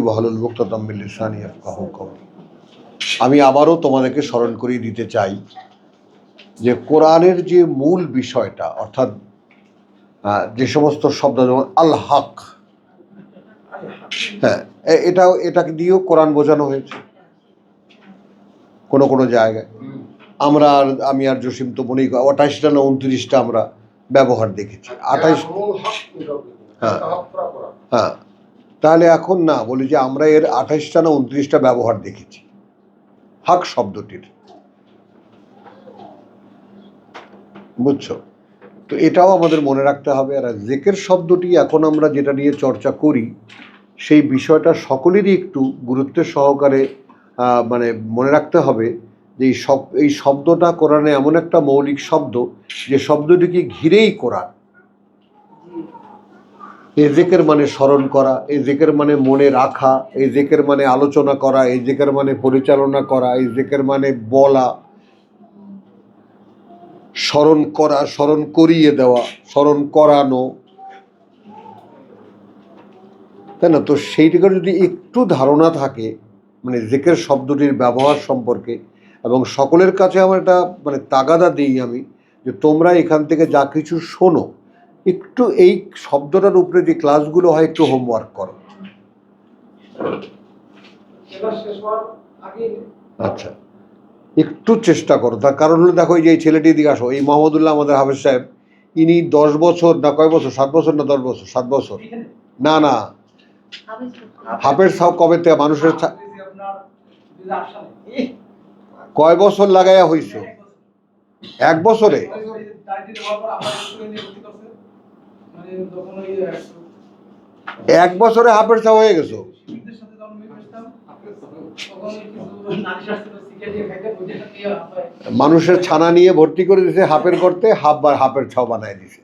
ওয়াহলুল উকদাতাম মিন লিসানি ইয়াফকাহু কওলি। আমি আবারও তোমাদেরকে স্মরণ করিয়ে দিতে চাই যে কোরআনের যে মূল বিষয়টা, অর্থাৎ যে সমস্ত শব্দ যেমন আল হক, হ্যাঁ, এটাকে দিয়েও কোরআন বোঝানো হয়েছে কোনো কোনো জায়গায়। আমি আর জসিম তো মনেই 28টা না 29টা আমরা ব্যবহার দেখেছি। 28, হ্যাঁ হ্যাঁ, তাহলে এখন না বলি যে আমরা এর 28টা না 29টা ব্যবহার দেখেছি হক শব্দটির, বুঝছো? তো এটাও আমাদের মনে রাখতে হবে। আর জিকির শব্দটি এখন আমরা যেটা নিয়ে চর্চা করি সেই বিষয়টা সকলেরই একটু গুরুত্বের সহকারে মানে মনে রাখতে হবে যে এই শব্দটা কোরআনে এমন একটা মৌলিক শব্দ যে শব্দটিকে ঘিরেই কোরআন। এই জিকির মানে স্মরণ করা, এই জিকির মানে মনে রাখা, এই জিকির মানে আলোচনা করা, এই জিকির মানে পরিচালনা করা, এই জিকির মানে বলা, স্মরণ করা, স্মরণ করিয়ে দেওয়া, স্মরণ করানো, তাই না? তো সেইটিকে যদি একটু ধারণা থাকে মানে জিকির শব্দটির ব্যবহার সম্পর্কে, এবং সকলের কাছে আমার একটা মানে তাগাদা দিই আমি যে তোমরা এখান থেকে যা কিছু শোনো একটু এই শব্দটার উপরে যে ক্লাসগুলো হয় একটু হোমওয়ার্ক করো। আচ্ছা, একটু চেষ্টা করো। তার কারণ হলো দেখো, এই যে এই ছেলেটি দিকে আসো, এই মোহাম্মদুল্লাহ আমাদের হাফেজ সাহেব, ইনি 10 বছর না কয় বছর, 7 বছর না 10 বছর, 7 বছর না না হাফেজ সাহেব কবে থেকে মানুষের কয় বছর লাগাইয়া হইছ? 1 বছরে? 1 বছরে হাফেজ সাহেব হয়ে গেছো? মানুষের ছানা নিয়ে ভর্তি করে দিছে হাফের করতে, হাফের ছাও বানায় দিছে।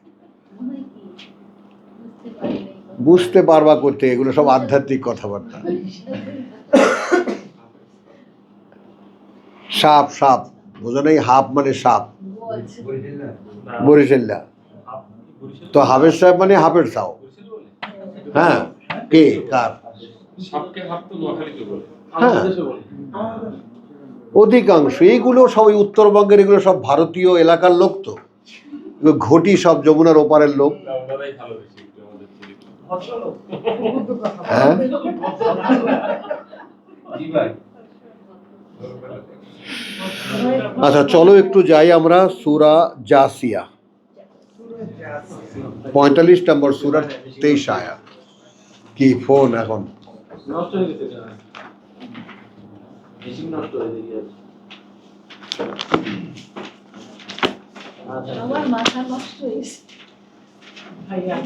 বুঝতে পারবা করতে, এগুলো সব আধ্যাত্মিক কথাবার্তা। সাপ সাপ বোঝো নাই? হাফ মানে সাপ, বরিশাল্লা। তো হাফেজ সাহেব মানে হাফের ছাও। হ্যাঁ, কে কার? হ্যাঁ, অধিকাংশ এইগুলো সব উত্তরবঙ্গের, এগুলো সব ভারতীয় এলাকার লোক, তো ঘটি সব যমুনার ওপারের লোক। হ্যাঁ, আচ্ছা চলো একটু যাই আমরা সূরা জাসিয়া, 45 নম্বর সূরা, 23 আয়াত। কি ফোন এখন নষ্ট হয়ে গেছে? মেশিন নষ্ট হয়ে গেছে। আমার মাথা নষ্ট হয়েছে ভাইয়া।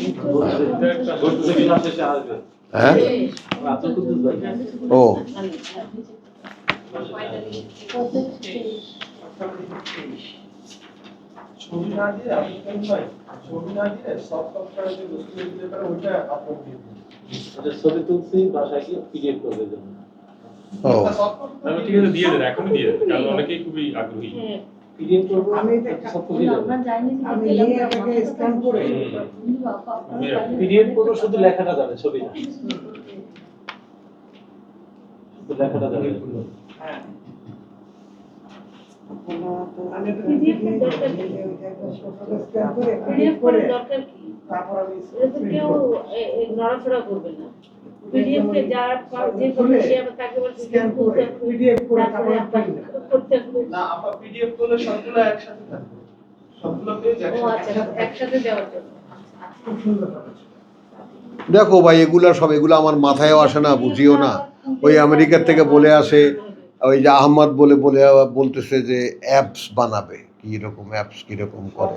হ্যাঁ, ও ছবি না দিয়ে আপনি ছবি না দিয়ে সফট কপি যে বস্তু দিতে পারে ওইটা আপলোড দিয়ে দিন। আচ্ছা, ছবি তুলছি বাসায় গিয়ে পিডিএফ করে দেব। ও আমি ঠিক আছে দিয়ে দেন, এখনই দিয়ে দেন, কারণ অনেকেই খুবই আগ্রহী। পিডিএফ করব আমি, এটা সব করে দেব। আমরা জানি যে আমি এটাকে স্ক্যান করে পিডিএফ করব, শুধু লেখাটা যাবে, ছবি না, শুধু লেখাটা যাবে। হ্যাঁ, আমি পিডিএফ দরকার কি? পিডিএফ করে দরকার কি? তারপর আমি এটা কেউ নড়াচড়া করবে না। পিডিএফ কে যার যে করবে সে আবার তাকে বলে স্ক্যান করে পিডিএফ করে তারপর করতে হবে না। আপা পিডিএফ করলে সবগুলো একসাথে থাকবে, সবগুলো পেজ একসাথে দেওয়ার জন্য। খুব সুন্দর হবে। দেখো ভাই, এগুলা আমার মাথায়ও আসে না, বুঝিও না। ওই আমেরিকার থেকে বলে আসে, ওই যে আহমদ বলতেছে যে অ্যাপস বানাবে, কি রকম অ্যাপস, কি রকম করে।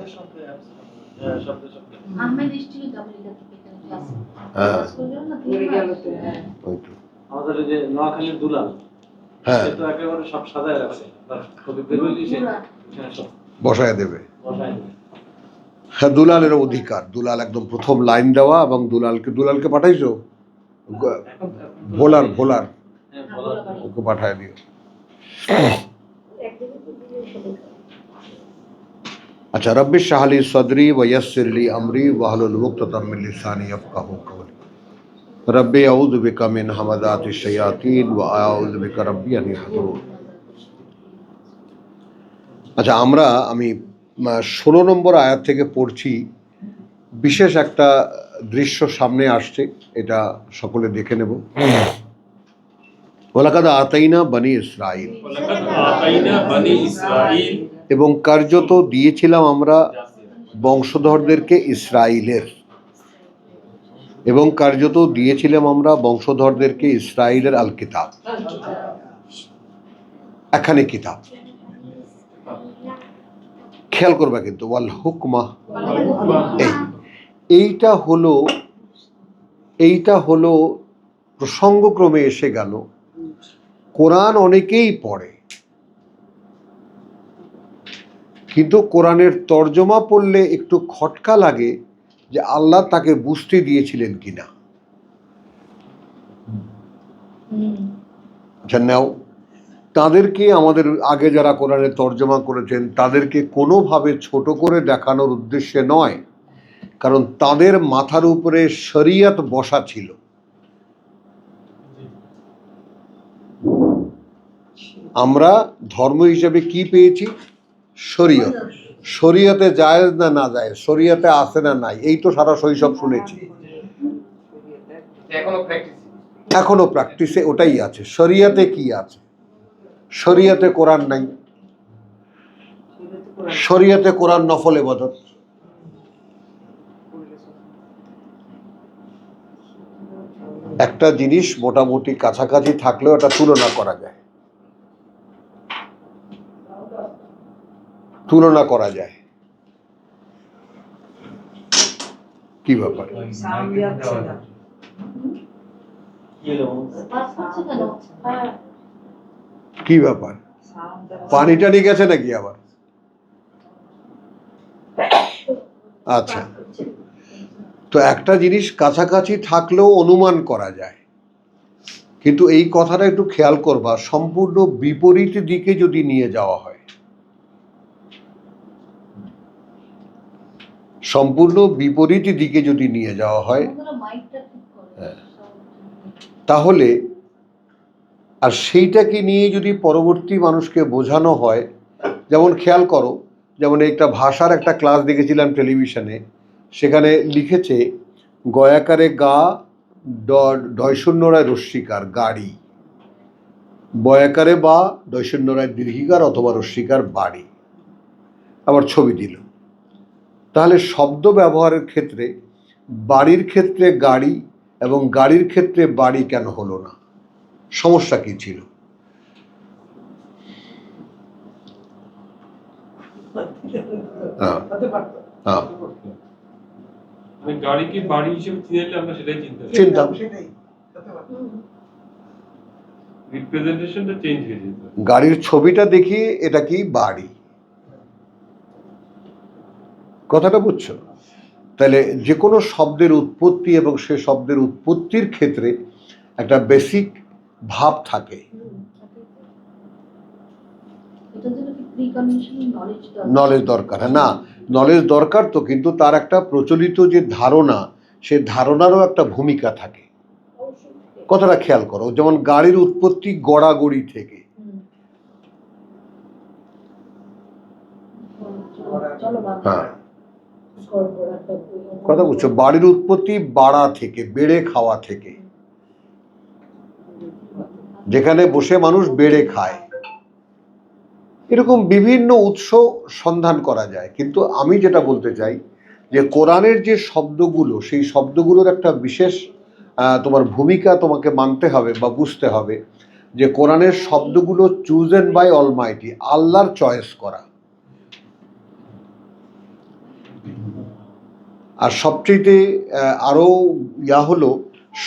আমাদের যে নোয়াখালীর দুলাল, হ্যাঁ, তো একেবারে সব সাজায় রাখছে, কবি বের হইলি সে সব বসায় দেবে। হ্যাঁ, দুলালের অধিকার, দুলাল একদম প্রথম লাইন দেওয়া, এবং দুলালকে পাঠাইছো, ভোলার ওকে পাঠায় দিও। আচ্ছা, রব্বি ইশরাহ লি সাদরি ওয়া ইয়াসসির লি আমরি ওয়াহলুল উকদাতাম মিন লিসানি ইয়াফকাহু কওলি। রব্বি আউযু বিকা মিন হামাযাতিশ শায়াতিন ওয়া আউযু বিকা রব্বি আন ইয়াহদুরুন। আচ্ছা, আমি 16 নম্বর আয়াত থেকে পড়ছি। বিশেষ একটা দৃশ্য সামনে আসছে, এটা সকলে দেখে নেব। ওয়ালাকাদ আতাইনা বনি ইসরাইল, এবং কার্যত দিয়েছিলাম আমরা বংশধরদেরকে ইসরাইলের, এবং কার্যত দিয়েছিলাম আমরা বংশধরদেরকে ইসরাইলের আল কিতাব, এখানে কিতাব। খেয়াল করবা কিন্তু ওয়াল হুকমা, এইটা হলো প্রসঙ্গক্রমে এসে গেল। কোরআন অনেকেই পড়ে, কিন্তু কোরআনের তর্জমা পড়লে একটু খটকা লাগে যে আল্লাহ তাকে বুঝতে দিয়েছিলেন কিনা। নাও তাদেরকে, আমাদের আগে যারা কোরআনের তর্জমা করেছেন তাদেরকে কোনোভাবে ছোট করে দেখানোর উদ্দেশ্যে নয়, কারণ তাদের মাথার উপরে শরিয়ত বসা ছিল। আমরা ধর্ম হিসেবে কি পেয়েছি? শরিয়ত। শরিয়তে জায়েজ না না জায়েজ, শরিয়তে আছে না নাই, এই তো সারা শৈশব শুনেছি। এখনো প্র্যাকটিসে ওটাই আছে। শরিয়তে কি আছে? শরিয়তে কোরআন নাই, শরিয়তে কোরআন নফল ইবাদত। একটা জিনিস মোটামুটি কাছাকাছি থাকলেও এটা তুলনা করা যায়, তুলনা করা যায়। কি ব্যাপার? কি ব্যাপার? পানি টানি গেছে নাকি আবার? আচ্ছা, তো একটা জিনিস কাছাকাছি থাকলেও অনুমান করা যায়, কিন্তু এই কথাটা একটু খেয়াল করবা, সম্পূর্ণ বিপরীত দিকে যদি নিয়ে যাওয়া হয়, সম্পূর্ণ বিপরীত দিকে যদি নিয়ে যাওয়া হয়, তাহলে আর সেইটাকে নিয়ে যদি পরবর্তী মানুষকে বোঝানো হয়, যেমন খেয়াল করো, যেমন একটা ভাষার একটা ক্লাস দেখেছিলাম টেলিভিশনে, সেখানে লিখেছে গয়াকারে গা, ডয়শূন্যরায় রস্বীকার গাড়ি, বয়াকারে বা, ডয়শূন্যরায় দীর্ঘিকার অথবা রস্বীকার বাড়ি, আবার ছবি দিল। তাহলে শব্দ ব্যবহারের ক্ষেত্রে বাড়ির ক্ষেত্রে গাড়ি এবং গাড়ির ক্ষেত্রে বাড়ি কেন হলো না? সমস্যা কি ছিল? গাড়িকে বাড়ি হিসেবে চিনলে আমরা সেটাই চিনতাম, রিপ্রেজেন্টেশনটা চেঞ্জ হয়ে যেত। গাড়ির ছবিটা দেখি এটা কি বাড়ি, কথাটা বুঝছো? তাহলে যে কোনো শব্দের উৎপত্তি এবং সে শব্দের উৎপত্তির ক্ষেত্রে একটা বেসিক ভাব থাকে। নলেজ দরকার, হ্যাঁ, না নলেজ দরকার তো, কিন্তু তার একটা প্রচলিত যে ধারণা, সে ধারণারও একটা ভূমিকা থাকে। কথাটা খেয়াল করো, যেমন গাড়ির উৎপত্তি গড়াগড়ি থেকে, হ্যাঁ, কথা বুঝছো? বাড়ির উৎপত্তি বাড়া থেকে, বেড়ে খাওয়া থেকে, যেখানে বসে মানুষ বেড়ে খায়। এরকম বিভিন্ন উৎস সন্ধান করা যায়, কিন্তু আমি যেটা বলতে চাই যে কোরআনের যে শব্দগুলো, সেই শব্দগুলোর একটা বিশেষ তোমার ভূমিকা তোমাকে মানতে হবে বা বুঝতে হবে, যে কোরআনের শব্দগুলো চুজেন বাই অলমাইটি, আল্লাহর চয়েস করা। আর সবচেয়ে আরো হলো,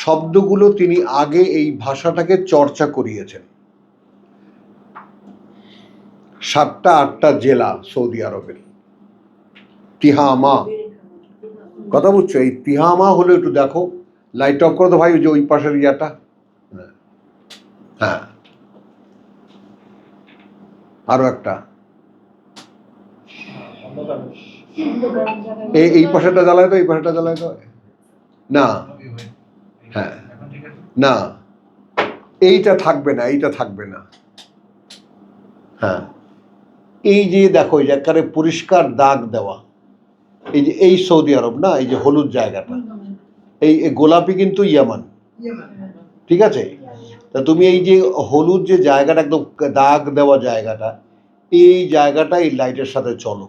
শব্দগুলো তিনি আগে এই ভাষাটাকে চর্চা করিয়েছেন। 7-8টা জেলা সৌদি আরবের, তিহামা, কথা বুঝছো? এই তিহামা হলো, একটু দেখো, লাইট অফ করো তো ভাই, ওই যে ওই পাশের ইয়াটা, হ্যাঁ, আরো একটা, এই পাশেরটা জ্বালায় তো, এই পাশেরটা জ্বালায় তো, না, হ্যাঁ, না, এইটা থাকবে না, এইটা থাকবে না। হ্যাঁ, এই যে দেখো এই যে একেবারে পরিষ্কার দাগ দেওয়া, এই যে এই সৌদি আরব না, এই যে হলুদ জায়গাটা, এই গোলাপি কিন্তু ইয়ামান, ঠিক আছে? তা তুমি এই যে হলুদ যে জায়গাটা একদম দাগ দেওয়া জায়গাটা, এই জায়গাটা এই লাইটের সাথে চলো।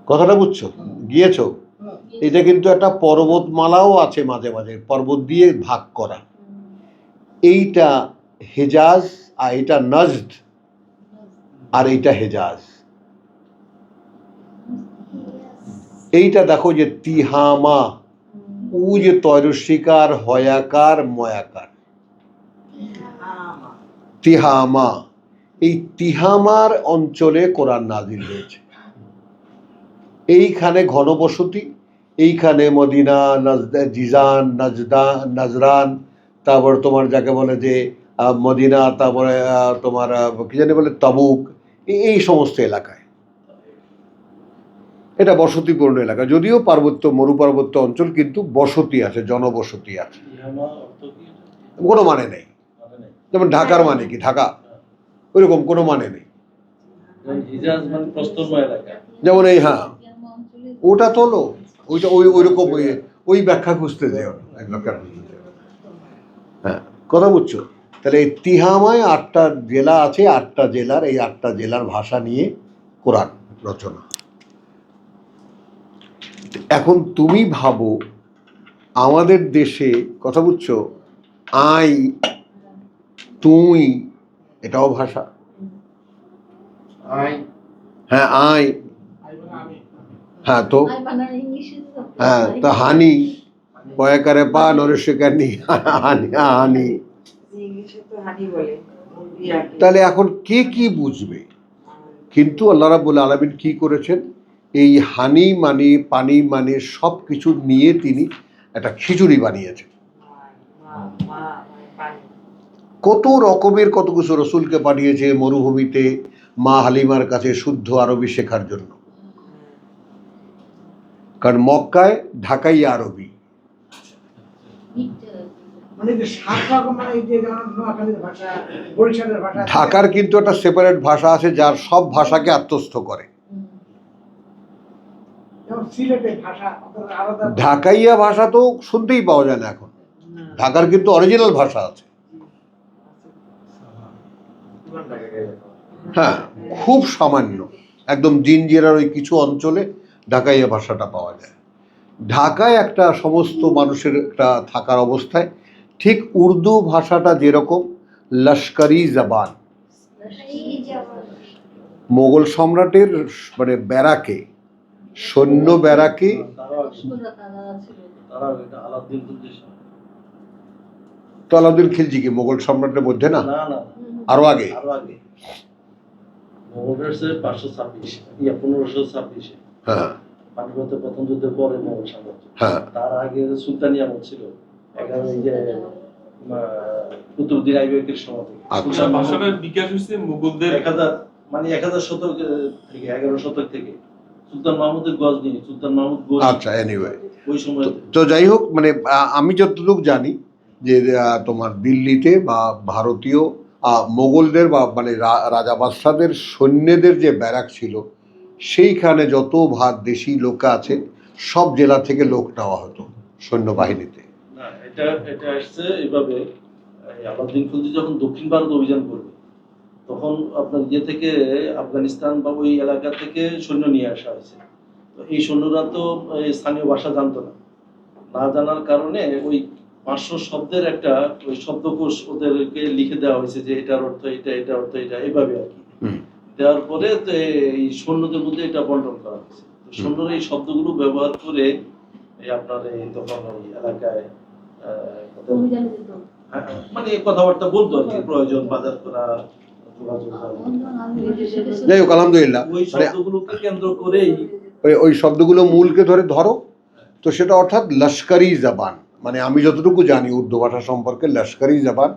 কথাটা বুঝছো? গিয়েছো? এটা কিন্তু একটা পর্বতমালাও আছে, মাঝে মাঝে পর্বত দিয়ে ভাগ করা। এইটা হেজাজ আর এটা নজদ আর এইটা হেজাজ। এইটা দেখো যে তিহামা, ও যে তয়রশিকার হয়াকার ময়াকার, তিহামা, এই তিহামার অঞ্চলে কোরআন নাজিল হয়েছে। এইখানে ঘনবসতি, এইখানে মদিনা, জিজান, নাজরান, তারপর তোমার যাকে বলে যে মদিনা, তারপরে তোমার কি জানি বলে তাবুক, এই সমস্ত এলাকায় এটা বসতিপূর্ণ এলাকা। যদিও পার্বত্য মরুপার্বত্য অঞ্চল, কিন্তু বসতি আছে, জনবসতি আছে। কোনো মানে নেই, যেমন ঢাকার মানে কি ঢাকা, ওইরকম কোনো মানে নেই। যেমন এই, হ্যাঁ ওটা তোলো, ওইটা ওইরকম ওই ব্যাখ্যা খুঁজতে যেও, এক ব্যাখ্যা খুঁজতে যেও। হ্যাঁ, কথা বুঝছো? তাহলে এই তিহামায় 8টা জেলা আছে, 8টা জেলার, এই 8টা জেলার ভাষা নিয়ে কোরআন রচনা। এখন তুমি ভাবো আমাদের দেশে, কথা বুঝছো, আই, তুই, এটাও ভাষা। হ্যাঁ আই, হ্যাঁ তো হ্যাঁ, তা হানি কয়াকারে পা নরেশকানি হানি হানি, তাহলে এখন কে কি বুঝবে? কিন্তু আল্লাহ রাব্বুল আলামিন কি করেছেন, এই হানি মানে পানি মানে সব কিছু নিয়ে তিনি একটা খিচুড়ি বানিয়েছেন। কত রকমের কত কিছু রসুলকে পাঠিয়েছে মরুভূমিতে মা হালিমার কাছে শুদ্ধ আরবি শেখার জন্য, কারণ মক্কায় ঢাকাই আরবি। ঢাকার কিন্তু একটা সেপারেট ভাষা আছে, যার সব ভাষাকে আত্মস্থ করে। ঢাকাইয়া ভাষা তো শুনতেই পাওয়া যায় না এখন, ঢাকার কিন্তু অরিজিনাল ভাষা আছে। হ্যাঁ, খুব সামান্য, একদম জিনজিরার ওই কিছু অঞ্চলে ঢাকাইয়া ভাষাটা পাওয়া যায়। ঢাকায় একটা সমস্ত মানুষের একটা থাকার অবস্থায়, ঠিক উর্দু ভাষাটা যেরকম লস্করি জবান, মোগল সম্রাটের মানে ব্যারাকে, সৈন্য ব্যারাকে, তো আলাউদ্দিন খিলজি কি মোগল সম্রাটের মধ্যে না? আরো আগে, হ্যাঁ পানিপথের প্রথম যুদ্ধের পরে মোগল সাম্রাজ্য, হ্যাঁ, তার আগে সুলতানি আমল ছিল, কুতুবউদ্দিন আইবকের সময় থেকে। আচ্ছা, ভাষাটার বিকাশ হচ্ছে মুগলদের 1000 শতক থেকে 11 শতক থেকে সুলতান মাহমুদের গজনি, সুলতান মাহমুদ গজনি। আচ্ছা, এনিওয়ে, ওই সময় তো যাই হোক, মানে আমি যতটুকু জানি যে তোমার দিল্লিতে বা ভারতীয় মোগলদের বা মানে রাজা বাদশাদের সৈন্যদের যে ব্যারাক ছিল, সেইখানে যত দেশি লোক আছে সব জেলা থেকে লোক নেওয়া হতো সৈন্যবাহিনীতে। না, এটা আসছে এইভাবে, আলাউদ্দিন খিলজি যখন দক্ষিণ ভারত অভিযান করবে, তখন আপনার থেকে আফগানিস্তান বা ওই এলাকা থেকে সৈন্য নিয়ে আসা হয়েছে। তো এই সৈন্যরা তো স্থানীয় ভাষা জানতো না, না জানার কারণে ওই 500 শব্দের একটা ওই শব্দকোষ ওদেরকে লিখে দেওয়া হয়েছে যে এটার অর্থ এটা, এটার অর্থ এটা, এইভাবে আর কি। দেওয়ার পরে তো এই সৈন্যদের মধ্যে এটা বন্টন করা হয়েছে। সৈন্যরা এই শব্দগুলো ব্যবহার করে আপনার এই তখন ওই এলাকায় মানে কথাবার্তা বলতো আর কি, প্রয়োজন বাজার করা, যাই হোক, আলহামদুলিল্লাহ, ওই শব্দগুলোকে কেন্দ্র করেই ওই শব্দগুলো মূলকে ধরো তো সেটা অর্থাৎ লস্করি জবান, মানে আমি যতটুকু জানি উর্দু ভাষা সম্পর্কে, লস্করি জবান,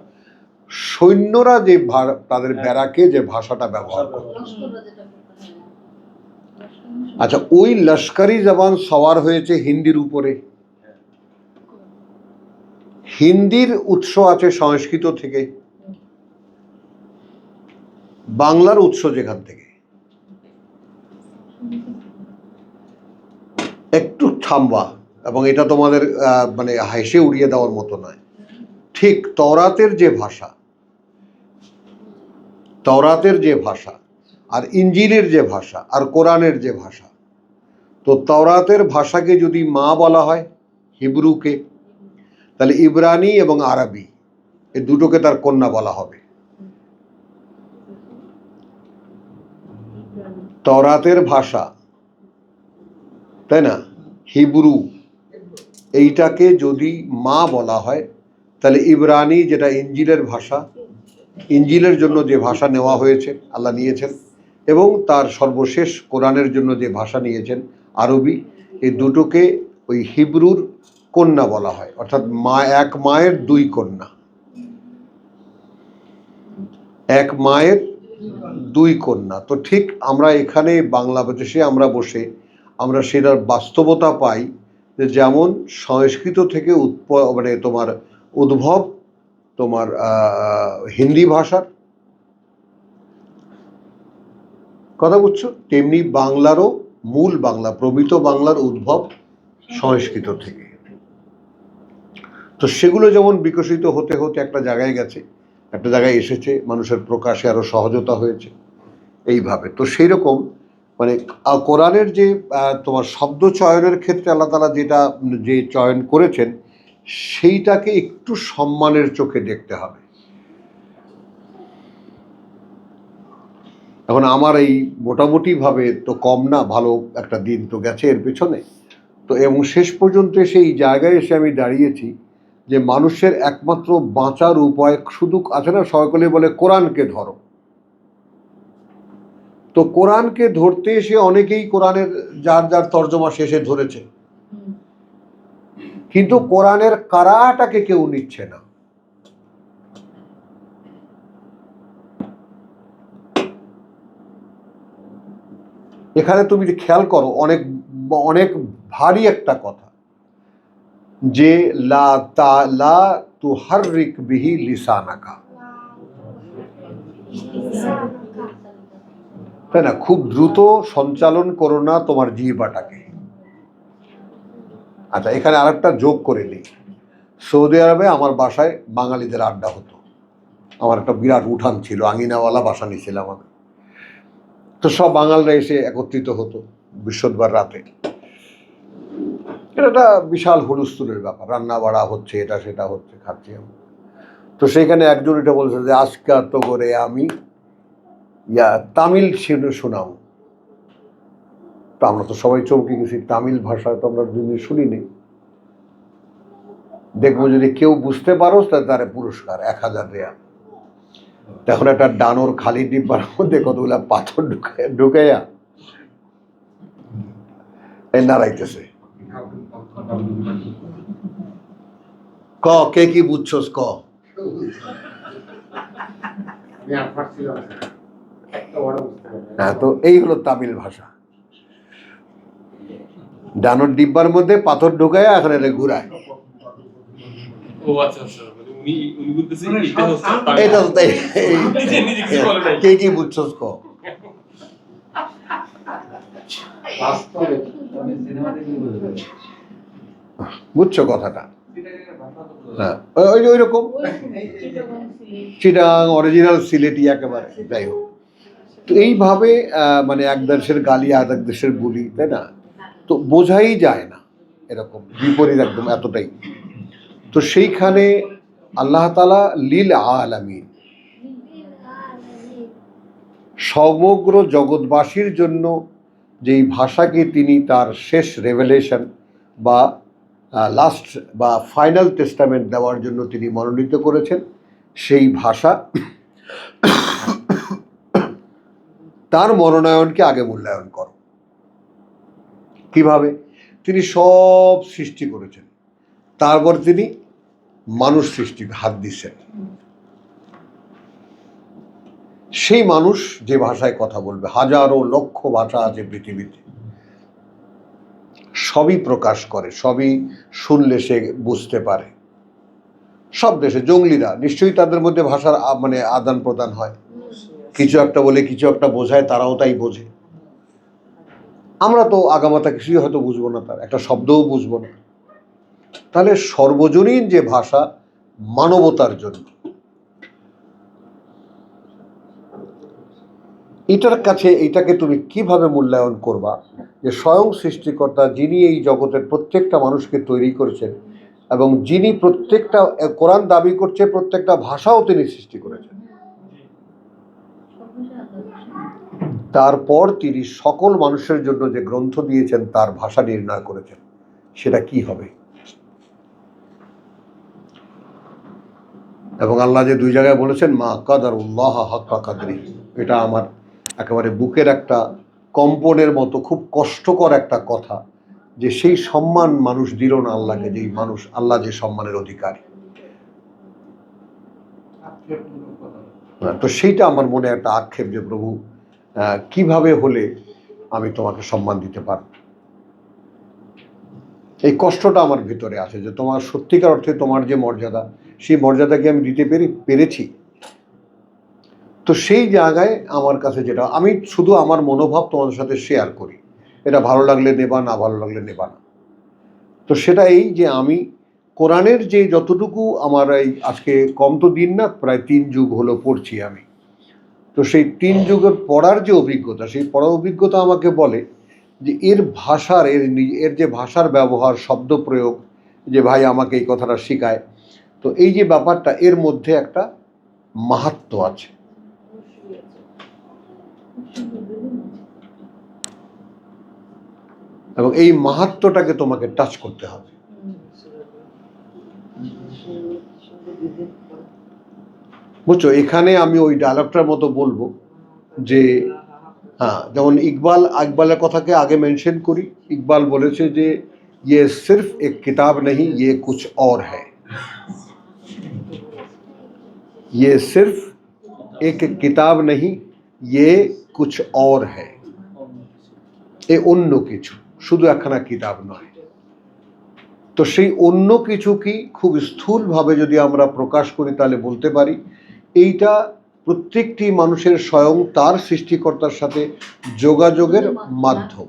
সৈন্যরা যে তাদের ব্যারাকে যে ভাষাটা ব্যবহার করে। আচ্ছা, ওই লস্করি জবান সওয়ার হয়েছে হিন্দির উপরে। হিন্দির উৎস আছে সংস্কৃত থেকে, বাংলার উৎস যেখান থেকে। একটু থামবা, এবং এটা তোমাদের মানে হেসে উড়িয়ে দেওয়ার মতো নয়। ঠিক তওরাতের যে ভাষা, তওরাতের যে ভাষা আর ইঞ্জিলের যে ভাষা আর কোরআনের যে ভাষা, তো তওরাতের ভাষাকে যদি মা বলা হয় হিব্রুকে, তাহলে ইব্রানি এবং আরবি এই দুটোকে তার কন্যা বলা হবে। তওরাতের ভাষা, তাই না, হিব্রু, এইটাকে যদি মা বলা হয়, তাহলে ইব্রানি যেটা ইঞ্জিলের ভাষা, ইঞ্জিলের জন্য যে ভাষা নেওয়া হয়েছে আল্লাহ নিয়েছেন, এবং তার সর্বশেষ কোরআনের জন্য যে ভাষা নিয়েছেন আরবি, এই দুটোকে ওই হিব্রুর কন্যা বলা হয়। অর্থাৎ মা, এক মায়ের দুই কন্যা, এক মায়ের দুই কন্যা। তো ঠিক আমরা এখানে বাংলাদেশে আমরা বসে আমরা সেটার বাস্তবতা পাই, যে যেমন সংস্কৃত থেকে মানে তোমার উদ্ভব তোমার হিন্দি ভাষার কথা বুঝছো, তেমনি বাংলারও মূল বাংলা, প্রমিত বাংলার উদ্ভব সংস্কৃত থেকে। তো সেগুলো যেমন বিকশিত হতে হতে একটা জায়গায় গেছে, একটা জায়গায় এসেছে, মানুষের প্রকাশে আরো সহজতা হয়েছে এইভাবে। তো সেই রকম মানে কোরআনের যে তোমার শব্দ চয়নের ক্ষেত্রে আল্লাহ তাআলা যেটা যে চয়ন করেছেন, সেইটাকে একটু সম্মানের চোখে দেখতে হবে। এখন আমার এই মোটামুটিভাবে তো কম না, ভালো একটা দিন তো গেছে এর পেছনে। তো এবং শেষ পর্যন্ত এসে এই জায়গায় এসে আমি দাঁড়িয়েছি যে মানুষের একমাত্র বাঁচার উপায় শুধু আছে না, সকলে বলে কোরআনকে ধরো। তো কোরআনকে ধরতে এসে অনেকেই কোরআনের যার যার তর্জমা শেষে ধরেছে, কিন্তু কোরআনের কারাটাকে কেউ নিচ্ছে না। এখানে তুমি খেয়াল করো, অনেক অনেক ভারী একটা কথা, যে লা তুহাররিক বিহি লিসানাকা, তাই না, খুব দ্রুত সঞ্চালন করো না তোমার জিহ্বাটাকে। আচ্ছা, এখানে আরেকটা যোগ করে নিই। সৌদি আরবে আমার বাসায় বাঙালিদের আড্ডা হতো, আমার একটা বিরাট উঠান ছিল, আঙিনাওয়ালা বাসা নিয়েছিলাম আমি। তো সব বাঙালরা এসে একত্রিত হতো বৃহস্পতিবার রাতে। এটা একটা বিশাল হুলস্থুলের ব্যাপার, রান্না বাড়া হচ্ছে, এটা সেটা হচ্ছে, খাচ্ছি আমি। তো সেখানে একজন এটা বলছে যে আজকা তো করে আমি তামিল শোনাও। তো আমরা তো সবাই চমকে গেছি, তামিল ভাষা তো আমরা দুদিন শুনিনি। দেখবো যদি কেউ বুঝতে পারো তাহলে তার পুরস্কার 1000 রিয়াল। তখন একটা ডানোর খালি ডিব্বার মধ্যে কতগুলা পাথর ঢুকাইয়া নাড়াইতেছে। ক কে কি বুঝছস ক। হ্যাঁ, তো এই হলো তামিল ভাষা। ডানোর ডিব্বার মধ্যে পাথর ঢুকাইয়া এখন এটা ঘুরায়। ও আচ্ছা আচ্ছা, মানে উনি বলতেছে এটা তো কে কি বুঝছস ক। বুঝছো কথাটা? হ্যাঁ, ওই রকম চিটাং অরিজিনাল সিলেটি একেবারে। যাই হোক, তো এইভাবে মানে এক দেশের গালি আর এক দেশের বুলি, তাই না, তো বোঝাই যায় না, এরকম বিপরীত একদম এতটাই। তো সেইখানে আল্লাহ তাআলা লিল আলামিন, সমগ্র জগৎবাসীর জন্য যেই ভাষাকে তিনি তার শেষ রেভেলেশন বা লাস্ট বা ফাইনাল টেস্টামেন্ট দেওয়ার জন্য তিনি মনোনীত করেছেন, সেই ভাষা তার মনোনয়নকে আগে মূল্যায়ন করো। কিভাবে? তিনি সব সৃষ্টি করেছেন, তারপর তিনি মানুষ সৃষ্টি হাত দিচ্ছেন। সেই মানুষ যে ভাষায় কথা বলবে, হাজারো লক্ষ ভাষা আছে পৃথিবীতে, সবই প্রকাশ করে, সবই শুনলে সে বুঝতে পারে। সব দেশে জঙ্গলিরা নিশ্চয়ই তাদের মধ্যে ভাষার মানে আদান প্রদান হয়, কিছু একটা বলে কিছু একটা বোঝায়, তারাও তাই বোঝে। আমরা তো আগামাতা কিছুই হয়তো বুঝবো না, তার একটা শব্দও বুঝবো না। তাহলে সর্বজনীন যে ভাষা মানবতার জন্য, এটার কাছে এটাকে তুমি কিভাবে মূল্যায়ন করবা যে স্বয়ং সৃষ্টিকর্তা যিনি এই জগতের প্রত্যেকটা মানুষকে তৈরি করেছেন এবং যিনি প্রত্যেকটা, কোরআন দাবি করছে প্রত্যেকটা ভাষাও তিনি সৃষ্টি করেছেন, তারপর তিনি সকল মানুষের জন্য যে গ্রন্থ দিয়েছেন তার ভাষা নির্ণয় করেছেন, সেটা কি হবে? এবং আল্লাহ যে 2 জায়গায় বলেছেন মা কাদারুল্লাহ হাক্কা কাদরি, এটা আমার একেবারে বুকের একটা কম্পনের মতো খুব কষ্টকর একটা কথা, যে সেই সম্মান মানুষ দিল না আল্লাহকে, যেই মানুষ আল্লাহ যে সম্মানের অধিকারী। তো সেইটা আমার মনে একটা আক্ষেপ যে প্রভু কিভাবে হলে আমি তোমাকে সম্মান দিতে পারব। এই কষ্টটা আমার ভিতরে আছে যে তোমার সত্যিকার অর্থে তোমার যে মর্যাদা, সেই মর্যাদাকে আমি দিতে পেরেছি। তো সেই জায়গায় আমার কাছে যেটা, আমি শুধু আমার মনোভাব তোমাদের সাথে শেয়ার করি, এটা ভালো লাগলে নেবা, না ভালো লাগলে নেবা না। তো সেটা এই যে আমি কোরআনের যে যতটুকু আমার এই আজকে কম তো দিন না, প্রায় 3 যুগ হলো পড়ছি আমি। তো সেই 3 যুগের পড়ার যে অভিজ্ঞতা, সেই পড়ার অভিজ্ঞতা আমাকে বলে যে এর ভাষার এর যে ভাষার ব্যবহার, শব্দ প্রয়োগ, যে ভাই আমাকে এই কথাটা শেখায়, তো এই যে ব্যাপারটা এর মধ্যে একটা মাহাত্ম্য আছে। এবং এই মাহাত্ম্যটাকে তোমাকে টাচ করতে হবে। বুঝছো, এখানে আমি ওই ডায়লগটার মতো বলবো যে হ্যাঁ, যেমন ইকবালের কথাকে আগে মেনশন করি। ইকবাল বলেছে যে ये सिर्फ एक किताब नहीं, ये कुछ और है। ये सिर्फ एक किताब नहीं, ये कुछ और है। এ অন্য কিছু, শুধু একখানা কিতাব নয়। তো সেই অন্য কিছু কি খুব স্থূলভাবে যদি আমরা প্রকাশ করি তাহলে বলতে পারি এইটা প্রত্যেকটি মানুষের স্বয়ং তার সৃষ্টিকর্তার সাথে যোগাযোগের মাধ্যম,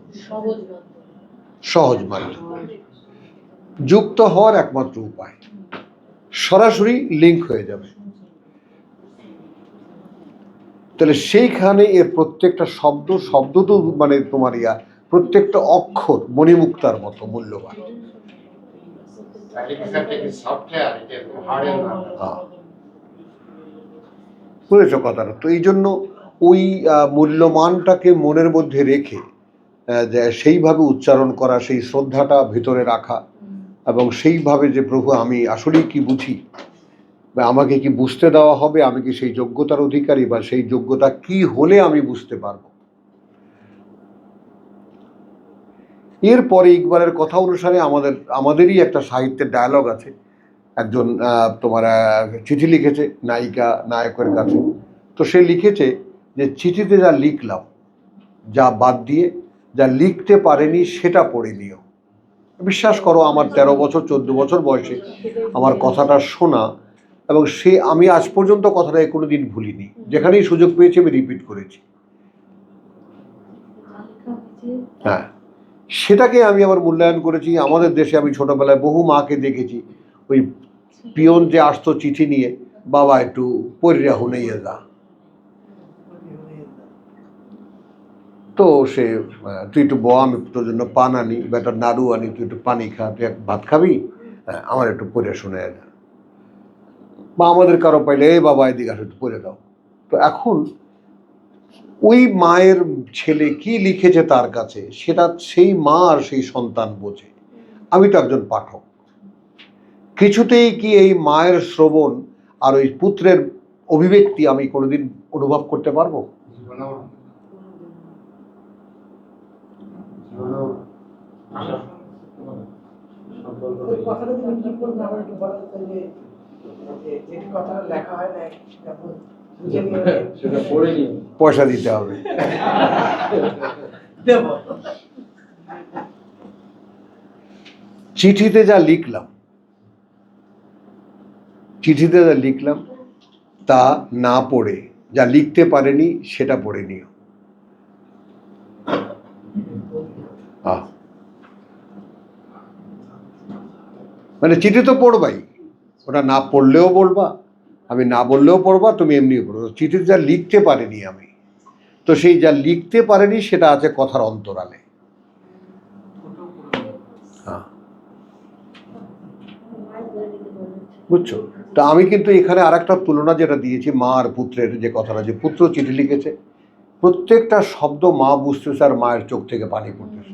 সহজ মাধ্যম, যুক্ত হওয়ার একমাত্র উপায়, সরাসরি লিঙ্ক হয়ে যাবে। তাহলে সেইখানে এর প্রত্যেকটা শব্দ তো মানে তোমার প্রত্যেকটা অক্ষর মণিমুক্তার মতো মূল্যবান। বুঝেছ কথাটা? তো এই জন্য ওই মূল্যমানটাকে মনের মধ্যে রেখে সেইভাবে উচ্চারণ করা, সেই শ্রদ্ধাটা ভিতরে রাখা, এবং সেইভাবে যে প্রভু আমি আসলেই কি বুঝি, বা আমাকে কি বুঝতে দেওয়া হবে, আমি কি সেই যোগ্যতার অধিকারী, বা সেই যোগ্যতা কি হলে আমি বুঝতে পারবো। এরপরে ইকবালের কথা অনুসারে আমাদেরই একটা সাহিত্যের ডায়ালগ আছে। একজন তোমার চিঠি লিখেছে নায়িকা নায়কের কাছে। তো সে লিখেছে যে চিঠিতে যা লিখলাম, যা বাদ দিয়ে যা লিখতে পারেনি সেটা পড়ে নিও। বিশ্বাস করো, আমার 13 বছর 14 বছর বয়সে আমার কথাটা শোনা, এবং আমি আজ পর্যন্ত কথাটা কোনোদিন ভুলিনি। যেখানেই সুযোগ পেয়েছি আমি রিপিট করেছি। হ্যাঁ, সেটাকে আমি আবার মূল্যায়ন করেছি। আমাদের দেশে আমি ছোটবেলায় বহু মাকে দেখেছি, ওই পিয়ন যে আসতো চিঠি নিয়ে, বাবা একটু পরিরা হুনাইয়া যা, তো সে তুই একটু আমি তোর জন্য পান আনি, বা একটা নাড়ু আনি, তুই একটু পানি খা, তুই ভাত খাবি, আমার একটু পড়ে শুনে যা। বা আমাদের কারো পাইলে এই বাবা এদিকে আসে একটু পড়ে দাও। তো এখন ওই মায়ের ছেলে কি লিখেছে তার কাছে, সেটা সেই মা আর সেই সন্তান বোঝে। আমি তো একজন পাঠক, কিছুতেই কি এই মায়ের শ্রবণ আর ওই পুত্রের অভিব্যক্তি আমি কোনোদিন অনুভব করতে পারবো? পয়সা দিতে হবে। চিঠিতে যা লিখলাম তা না পড়ে যা লিখতে পারেনি সেটা পড়ে নিও। মানে চিঠি তো পড়বাই, ওটা না পড়লেও বলবা, আমি না বললেও পড়বা, তুমি এমনিও পড়বো। চিঠিতে যা লিখতে পারিনি আমি, তো সেই যা লিখতে পারেনি সেটা আছে কথার অন্তরালে। বুঝছো? তো আমি কিন্তু এখানে আর একটা তুলনা যেটা দিয়েছি মা আর পুত্রের, যে কথাটা, যে পুত্র চিঠি লিখেছে, প্রত্যেকটা শব্দ মা বুঝতেছে আর মায়ের চোখ থেকে পানি পড়তেছে,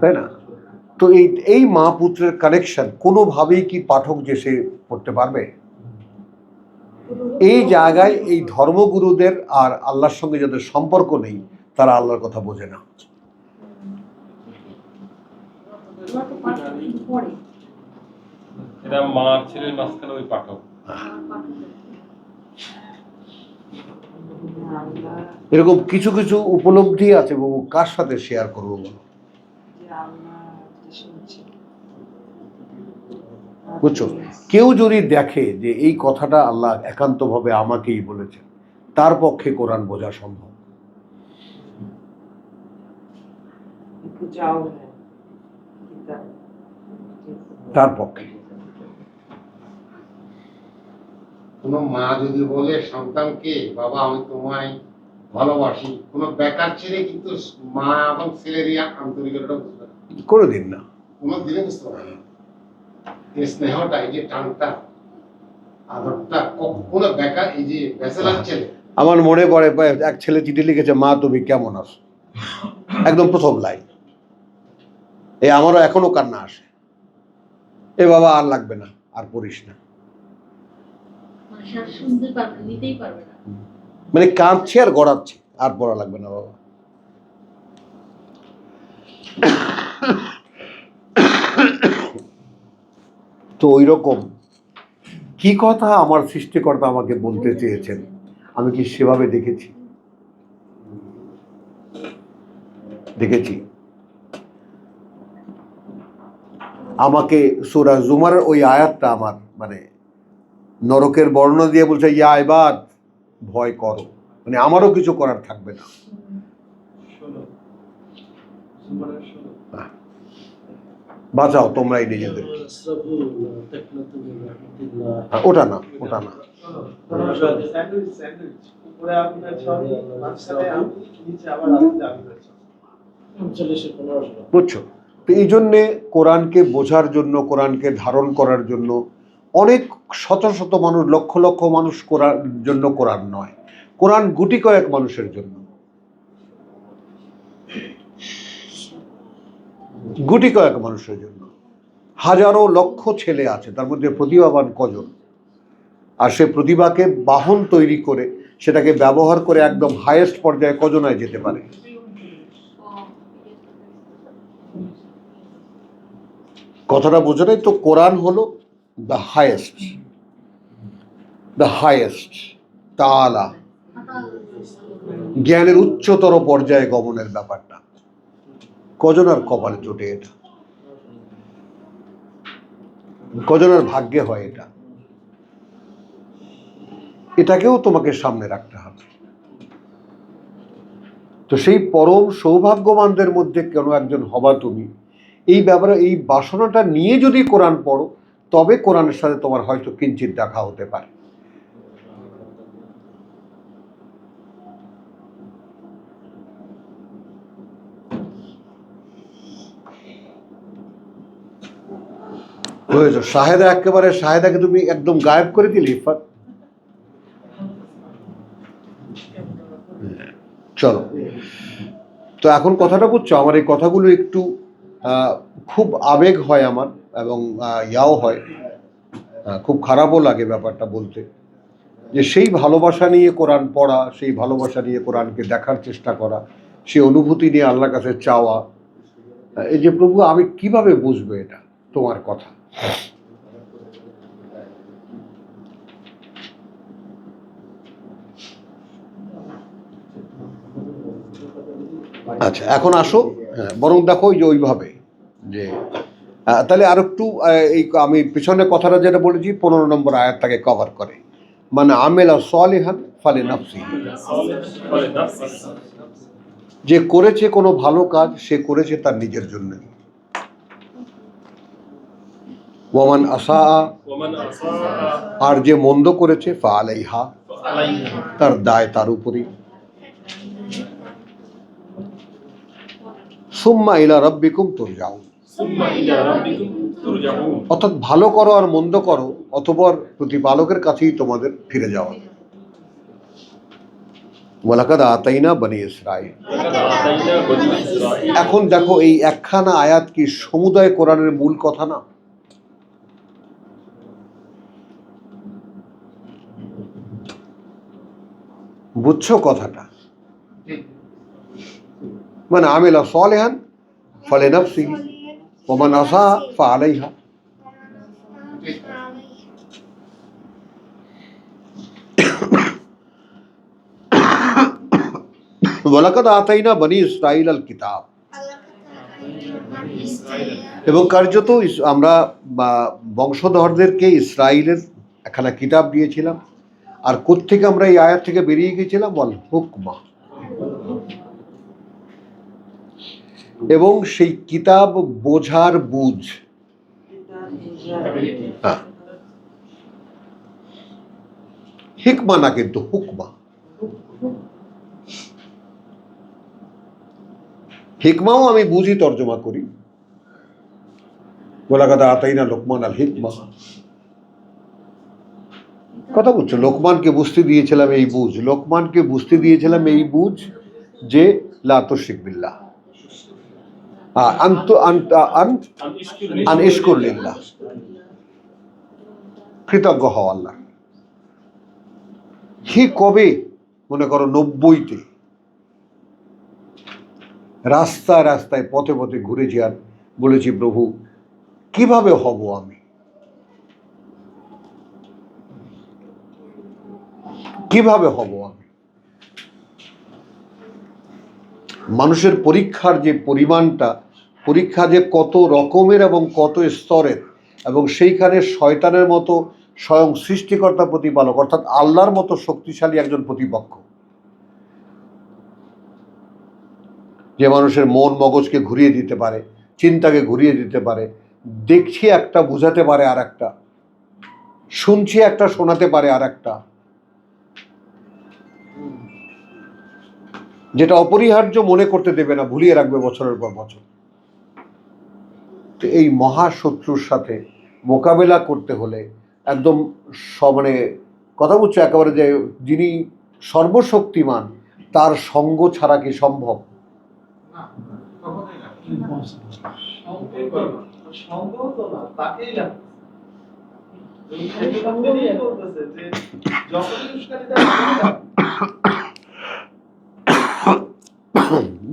তাই না? তো এই মা পুত্রের কানেকশন কোনোভাবেই কি পাঠক যে সে পড়তে পারবে? এই জায়গায় এই ধর্মগুরুদের আর আল্লাহর সঙ্গে যাদের সম্পর্ক নেই তারা আল্লাহর কথা বোঝে না। এরা মার ছেলের মাঝখানে ওই পাঠক। এরকম কিছু কিছু উপলব্ধি আছে বাবু, কার সাথে শেয়ার করবো বলো? বুঝছো? কেউ যদি দেখে যে এই কথাটা আল্লাহ একান্তভাবে আমাকেই বলেছেন, তার পক্ষে কোরআন বোঝা সম্ভব। তার পক্ষে কোন মা যদি বলে সন্তানকে, বাবা আমি তোমায় ভালোবাসি, কোন বেকার ছেলে কিন্তু মা এবং ছেলের আন্তরিকতা বুঝবে না, কোনোদিন না, কোনো দিনে বুঝতে পারে না। এই স্নেহটা, এই যে টানটা, আদরটা কোন বেকার, এই যে ব্যাচেলার ছেলে। আমার মনে পড়ে এক ছেলে চিঠি লিখেছে, মা তুমি কেমন আছো, একদম প্রথম লাইন। এই আমারও এখনো কান্না আসে, এ বাবা আর লাগবে না, আর পড়িস না। মানে কাঁদছে আর গড়াচ্ছে, আর পড়া লাগবে না বাবা। তো ওই রকম কি কথা আমার সৃষ্টিকর্তা আমাকে বলতে চেয়েছেন, আমি কি সেভাবে দেখেছি? আমাকে সূরা জুমারের ওই আয়াতটা আমার মানে নরকের বর্ণনা দিয়ে বলছে, ইয়া ইবাদ ভয় করো, মানে আমারও কিছু করার থাকবে না। বাঁচাও তোমরাই নিজেদের। ওটা না, বুঝছো? তো এই জন্যে কোরআনকে বোঝার জন্য, কোরআনকে ধারণ করার জন্য অনেক শত শত মানুষ, লক্ষ লক্ষ মানুষ কোরআন জন্য কোরআন নয়, কোরআন গুটি কয়েক মানুষের জন্য, গুটি কয়েক মানুষের জন্য। হাজারো লক্ষ ছেলে আছে, তার মধ্যে প্রতিভাবান কজন, আর সে প্রতিভাকে বাহন তৈরি করে সেটাকে ব্যবহার করে একদম হাইয়েস্ট পর্যায়ে কজনায় যেতে পারে। কথাটা বোঝো নাই তো? কোরআন হলো দ্য হাইয়েস্ট তাআলা, জ্ঞানের উচ্চতর পর্যায়ে গমনের ব্যাপারটা কজনার কপালে জোটে, এটা কজনের ভাগ্যে হয়, এটাকেও তোমাকে সামনে রাখতে হবে। তো সেই পরম সৌভাগ্যবানদের মধ্যে কেন একজন হবা তুমি, এই ব্যাপারে এই বাসনাটা নিয়ে যদি কোরআন পড়ো, তবে কোরআনের সাথে তোমার হয়তো কিঞ্চিত দেখা হতে পারে। বুঝেছো? শাহেদাকে তুমি একদম গায়েব করে দিলে। চলো, তো এখন কথাটা বুঝছো? আমার এই কথাগুলো একটু খুব আবেগ হয় আমার, এবং ইয়াও হয়, খুব খারাপও লাগে ব্যাপারটা বলতে, যে সেই ভালোবাসা নিয়ে কোরআন পড়া, সেই ভালোবাসা নিয়ে কোরআনকে দেখার চেষ্টা করা, সেই অনুভূতি নিয়ে আল্লাহর কাছে চাওয়া, এই যে প্রভু আমি কিভাবে বুঝবো এটা তোমার কথা। আচ্ছা, এখন আসো, হ্যাঁ, বরং দেখো ওই যে ওইভাবে যে তাহলে আর একটু এই আমি পিছনে কথাটা যেটা বলেছি 15 নম্বর আয়াতটাকে কভার করে, মানে আমেলা সালিহান ফালি নাফসি, যে করেছে কোনো ভালো কাজ সে করেছে তার নিজের জন্য, ওয়ামান আসা, আর যে মন্দ করেছে ফা আলাইহা, তার দায় তার উপরই। সুম্মা ইলা রাব্বিকুম তুরজাউন, অর্থাৎ ভালো করো আর মন্দ করো অতঃপর প্রতিপালকের কাছেই তোমাদের ফিরে যাওয়া। ওয়ালাকাদ আতাইনা বনি ইসরাইল। এখন দেখো এই একখানা আয়াত কি সমুদয় কোরআনের মূল কথা না? বুঝছো কথাটা? মানে আমিলা সালিহান ফালিনাফসিহি ওয়া মান আসা ফাআলাইহা। ওয়ালাকাদ আতাইনা বনি ইসরাইল আল কিতাব, এবং কার্যত আমরা বংশধরদেরকে ইসরাইলের একখানা কিতাব দিয়েছিলাম। আর কোত্থেকে আমরা এই আয়াত থেকে বেরিয়ে গেছিলাম? বল হুকমা, এবং সেই কিতাব বোঝার বুঝ। হ্যাঁ, হিকমা না, কিন্তু হুকমা। হিকমাও আমি বুঝি তর্জমা করি, ওয়ালাকাদ আতাইনা লোকমান আল হিকমা। কথা বুঝছো? লোকমানকে বুঝতে দিয়েছিলাম এই বুঝ, লোকমানকে বুঝতে দিয়েছিলাম এই বুঝ যে লা তুশরিক বিল্লাহ, আন ইশকুর লিল্লাহ, কৃতজ্ঞ হও আল্লাহ। হি কবে? মনে করো 90-তে রাস্তায় রাস্তায় পথে পথে ঘুরেছি আর বলেছি, প্রভু কিভাবে হব আমি, কিভাবে হব আমি? মানুষের পরীক্ষার যে পরিমাণটা, পরীক্ষা যে কত রকমের এবং কত স্তরের, এবং সেইখানে শয়তানের মতো স্বয়ং সৃষ্টিকর্তা প্রতিপালক অর্থাৎ আল্লাহর মতো শক্তিশালী একজন প্রতিপক্ষ, যে মানুষের মন মগজকে ঘুরিয়ে দিতে পারে, চিন্তাকে ঘুরিয়ে দিতে পারে, দেখছি একটা বুঝাতে পারে আর একটা, শুনছি একটা শোনাতে পারে আর একটা, যেটা অপরিহার্য মনে করতে দেবে না, ভুলিয়ে রাখবে বছরের পর বছর। তো এই মহাশত্রুর সাথে মোকাবেলা করতে হলে একদম মানে কথা বলছো একেবারে, যে যিনি সর্বশক্তিমান তার সঙ্গ ছাড়া কি সম্ভব?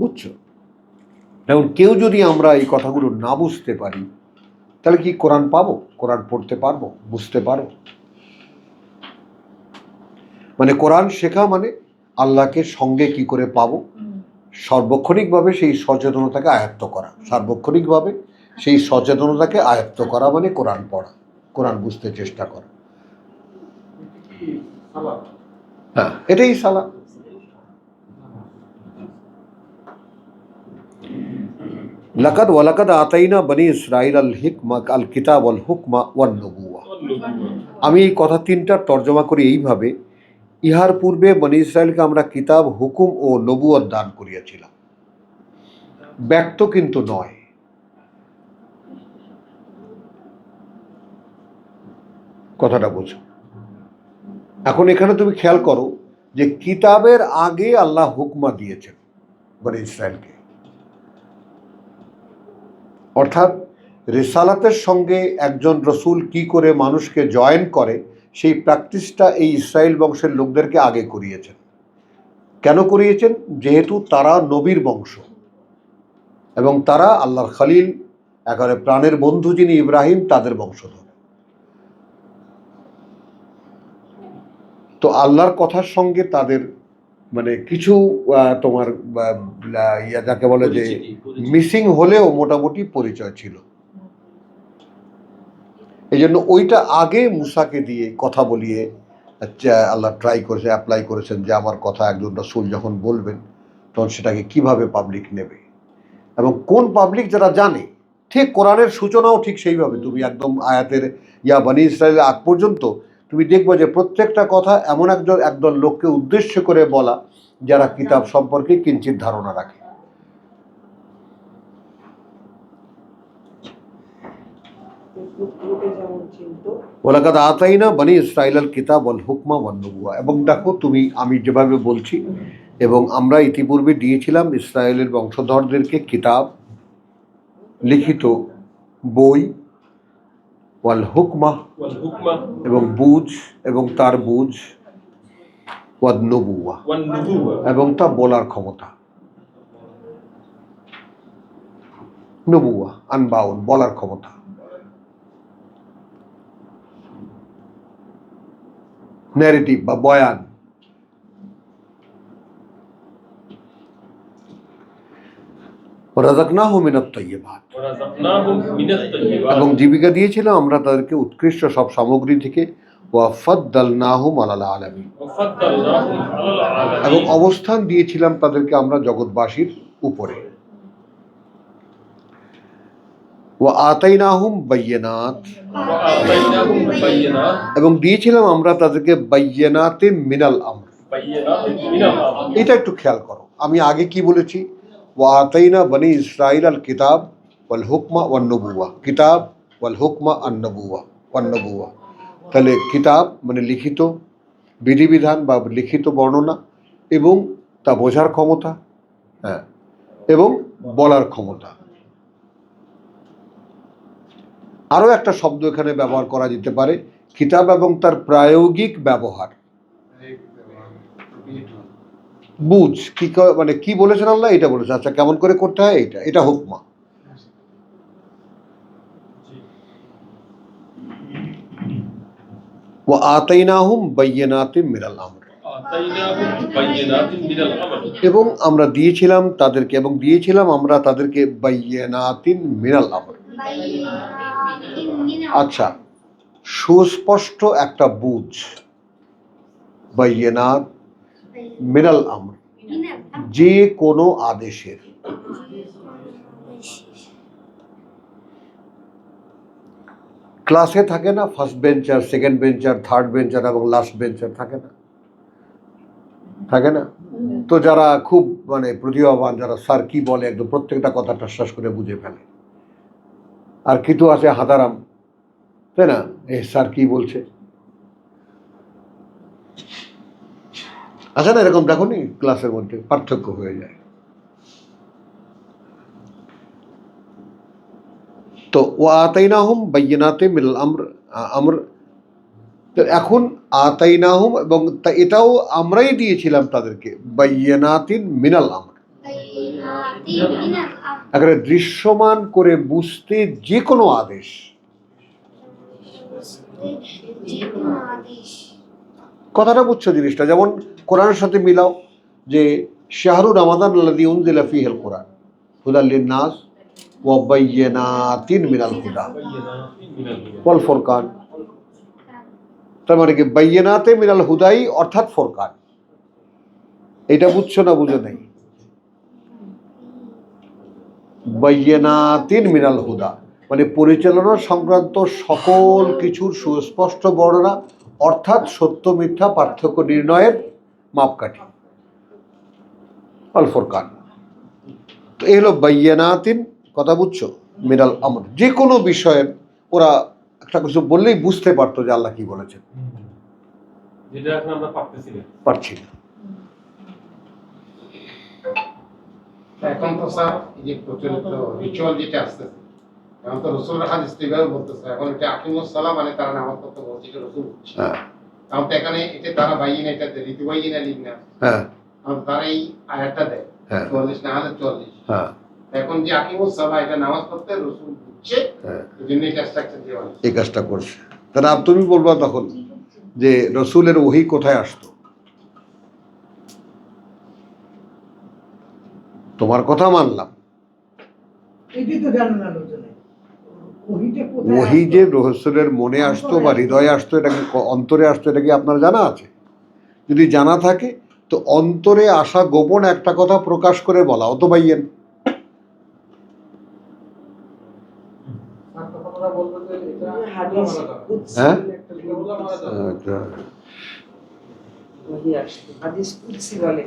বুঝছো? এখন কেউ যদি আমরা এই কথাগুলো না বুঝতে পারি তাহলে কি কোরআন পাবো? কোরআন পড়তে পারবো? বুঝতে পারবো? মানে কোরআন শেখা মানে আল্লাহকে সঙ্গে কি করে পাবো, সার্বক্ষণিকভাবে সেই সচেতনতাকে আয়ত্ত করা, সার্বক্ষণিকভাবে সেই সচেতনতাকে আয়ত্ত করা মানে কোরআন পড়া, কোরআন বুঝতে চেষ্টা করা। হ্যাঁ, এটাই সালাত। লাকাদ ওয়ালাকাদ আতাইনা বনি ইসরাইল আল হিকমা আল কিতাব আল হুকমা ওয়ান নবুয়া। আমি এই কথা তিনটার তর্জমা করি এইভাবে, ইহার পূর্বে বনি ইসরায়েলকে আমরা কিতাব, হুকুম ও নবুয়ত দান করিয়াছিলাম। ব্যক্ত কিন্তু নয়। কথাটা বোঝো। এখন এখানে তুমি খেয়াল করো যে কিতাবের আগে আল্লাহ হুকমা দিয়েছেন বনি ইসরায়েলকে, অর্থাৎ রিসালাতের সঙ্গে একজন রসুল কি করে মানুষকে জয়েন করে সেই প্র্যাকটিসটা এই ইসরায়েল বংশের লোকদেরকে আগে করিয়েছেন। কেন করিয়েছেন? যেহেতু তারা নবীর বংশ এবং তারা আল্লাহর খলিল, একেবারে প্রাণের বন্ধু যিনি ইব্রাহিম, তাদের বংশধর। তো আল্লাহর কথার সঙ্গে তাদের মানে কিছু তোমার যাকে বলে যে মিসিং হলেও মোটামুটি পরিচয় ছিল। এই জন্য ওইটা আগে মুসাকে দিয়ে কথা বলিয়ে আল্লাহ ট্রাই করেছে, অ্যাপ্লাই করেছেন যে আমার কথা একজন রাসূল যখন বলবেন তখন সেটাকে কিভাবে পাবলিক নেবে, এবং কোন পাবলিক যারা জানে। ঠিক কোরআনের সূচনাও ঠিক সেইভাবে, তুমি একদম আয়াতের ইয়া বানি ইসরায়েলের আগ পর্যন্ত তুমি দেখবে যে প্রত্যেকটা কথা এমন একদল লোককে উদ্দেশ্য করে বলা যারা কিতাব সম্পর্কে কিঞ্চিত ধারণা রাখে। ওয়ালাকাদ আতাইনা বনি ইসরাঈলাল কিতাব ওয়াল হুকমা ওয়ান নবুওয়া। এবং দেখো তুমি, আমি যেভাবে বলছি, এবং আমরা ইতিপূর্বে দিয়েছিলাম ইসরায়েলের বংশধরদেরকে কিতাব, লিখিত বই, ওয়াল হুকমা এবং বুঝ, এবং তার বুঝ, ওয়ান নবুওয়া এবং তা বলার ক্ষমতা। নবুওয়া আনবাউন, বলার ক্ষমতা। ন্যারেটিভ বা বয়ান। রাযাকনাহুম মিনাত তাইয়্যিবাত, এবং জীবিকা দিয়েছিলাম আমরা তাদেরকে উৎকৃষ্ট সব সামগ্রী থেকে। ওয়া ফাদ্দালনাহুম আলাল আলামিন, এবং অবস্থান দিয়েছিলাম তাদেরকে আমরা জগৎবাসীর উপরে। ওয়া আতাইনাহুম বায়্যিনাত, এবং দিয়েছিলাম আমরা তাদেরকে বায়্যিনাতিন মিনাল আমর। এটা একটু খেয়াল করো, আমি আগে কি বলেছি? ওয়া আতাইনা বনি ইসরাঈল আল কিতাব ওয়াল হুকমা ওয়ান নবুওয়া, কিতাব ওয়াল হুকমা আন নবুওয়া ওয়ান নবুওয়া। তাহলে কিতাব মানে লিখিত বিধিবিধান বা লিখিত বর্ণনা, এবং তা বোঝার ক্ষমতা, হ্যাঁ, এবং বলার ক্ষমতা। আরও একটা শব্দ এখানে ব্যবহার করা যেতে পারে, কিতাব এবং তার প্রায়োগিক ব্যবহার। বুঝ কি মানে কি বলেছেন আল্লাহ, এটা বলেছে, আচ্ছা কেমন করে করতে হয়, এটা হুকমা। ওয়া আতাইনাহুম বায়্যিনাতিন মিনাল আমর, এবং আমরা দিয়েছিলাম তাদেরকে, এবং দিয়েছিলাম আমরা তাদেরকে বায়্যিনাতিন মিনাল আমর। আচ্ছা, সুস্পষ্ট একটা বুঝ, বায়্যিনাত মিনাল আমর, যে কোনো আদেশের। ক্লাসে থাকে না first bencher, second bencher, third bencher এবং লাস্ট বেঞ্চার, থাকে না? থাকে না? তো যারা খুব মানে প্রতিভাবান, যারা স্যার কি বলে একদম প্রত্যেকটা কথা টাস করে বুঝে ফেলে। আর কিছু আছে হাতারাম, তাই না, এই স্যার কি বলছে। আচ্ছা না, এরকম দেখো নি ক্লাসের মধ্যে পার্থক্য হয়ে যায়। তো ওয়া আতাইনাহুম বায়্যিনাতিন মিনাল আমর। এখন আতাইনাহুম, এবং এটাও আমরাই দিয়েছিলাম তাদেরকে, বায়্যিনাতিন মিনাল আমর, এখানে দৃশ্যমান করে বুঝতে যে কোনো আদেশ। কথাটা বুঝছো জিনিসটা? যেমন কোরআনের সাথে মিলাও যে শাহরু রমাদান আল্লাযী উনজিলা ফীহিল কুরআন হুদাল লিন-নাস ওয়া বায়্যিনাতিন মিনাল হুদা ওয়াল ফুরকান। তার মানে কি বায়্যিনাতে মিনাল হুদাই অর্থাৎ ফুরকান। এটা বুঝছো না বুঝো নাই? বায়্যিনাতিন মিনাল হুদা মানে পরিচালনা সংক্রান্ত সকল কিছুর সুস্পষ্ট বর্ণনা, অর্থাৎ সত্য মিথ্যা পার্থক্য নির্ণয়ের মাপকাঠি, আল ফুরকান। তো এই হলো বায়্যিনাতিন, কথা বুঝছো, মিনাল আমর। যে কোনো বিষয়ের ওরা একটা কিছু বললেই বুঝতে পারতো যে আল্লাহ কি বলেছেন, যেটা এখন আমরা পারছি না। এখন তো স্যার এই যে প্রচলিত রিচুয়াল যেটা আসতেছে, এখন তো রসুলের হাদিস এইভাবে বলতেছে, এখন এটা আকিমুস সালাহ মানে তারা নামাজ পড়তে বলছে, এটা রসুল বলছে। এখন তো এখানে এটা তারা বাইনা, এটা রীতি বাইনা লিখ না, হ্যাঁ, এখন তারা এই আয়াতটা দেয় 44 না হলে 44। হ্যাঁ, এখন যে আকিমুস সালাহ এটা নামাজ পড়তে রসুল বুঝছে, এই জন্য এটা স্ট্রাকচার দেওয়া হয়েছে, এই কাজটা করছে। তাহলে তুমি বলবা তখন যে রসুলের ওহী কোথায় আসতো? তোমার কথা মানলাম, এটাই তো জানেন না লোকজনে ওহি যে রসুলের মনে আসতো বা হৃদয়ে আসতো, এটা কি অন্তরে আসতো, এটা কি আপনার জানা আছে? যদি জানা থাকে তো অন্তরে আসা গোপন একটা কথা প্রকাশ করে বলা, অত বাইয়েন। হ্যাঁ, আচ্ছা। হাদিস কুদসি বলে।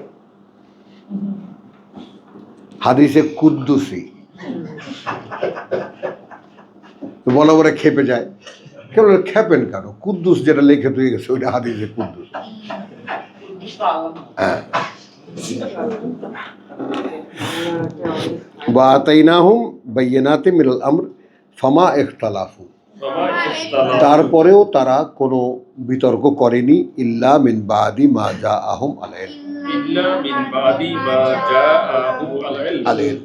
হাদিসে কুদ্দুসি তো বলা বলে খেপে যায়, কেবল খেপেন কেন? কুদ্দুস যেটা লেখে তুই গেছে ওইটা হাদিসে কুদ্দুস। হ্যাঁ, ওয়াতাইনাহুম বাইয়িনাতিম মিনাল আমর ফামা ইখতালাফু, তারপরেও তারা কোনো বিতর্ক করেনি, ইল্লা মিন বাদি মা জাআহুম আল ইলম।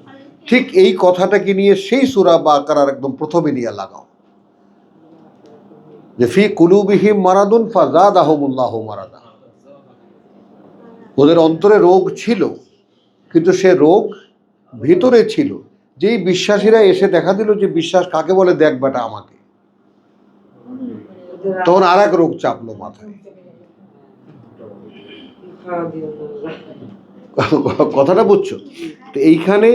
ঠিক এই কথাটাকে নিয়ে সেই সূরা বাকারার একদম প্রথমে নিয়ে লাগাও যে ফি কুলুবিহিম মারাদুন ফাযাদাহুমুল্লাহু মারাদা। ওদের অন্তরে রোগ ছিল, কিন্তু সে রোগ ভিতরে ছিল। যেই বিশ্বাসীরা এসে দেখা দিল যে বিশ্বাস কাকে বলে, দেখ বেটা আমাকে, তখন আর এক রোগ চাপলো মাথায়। কথাটা বুঝছো তো? এইখানে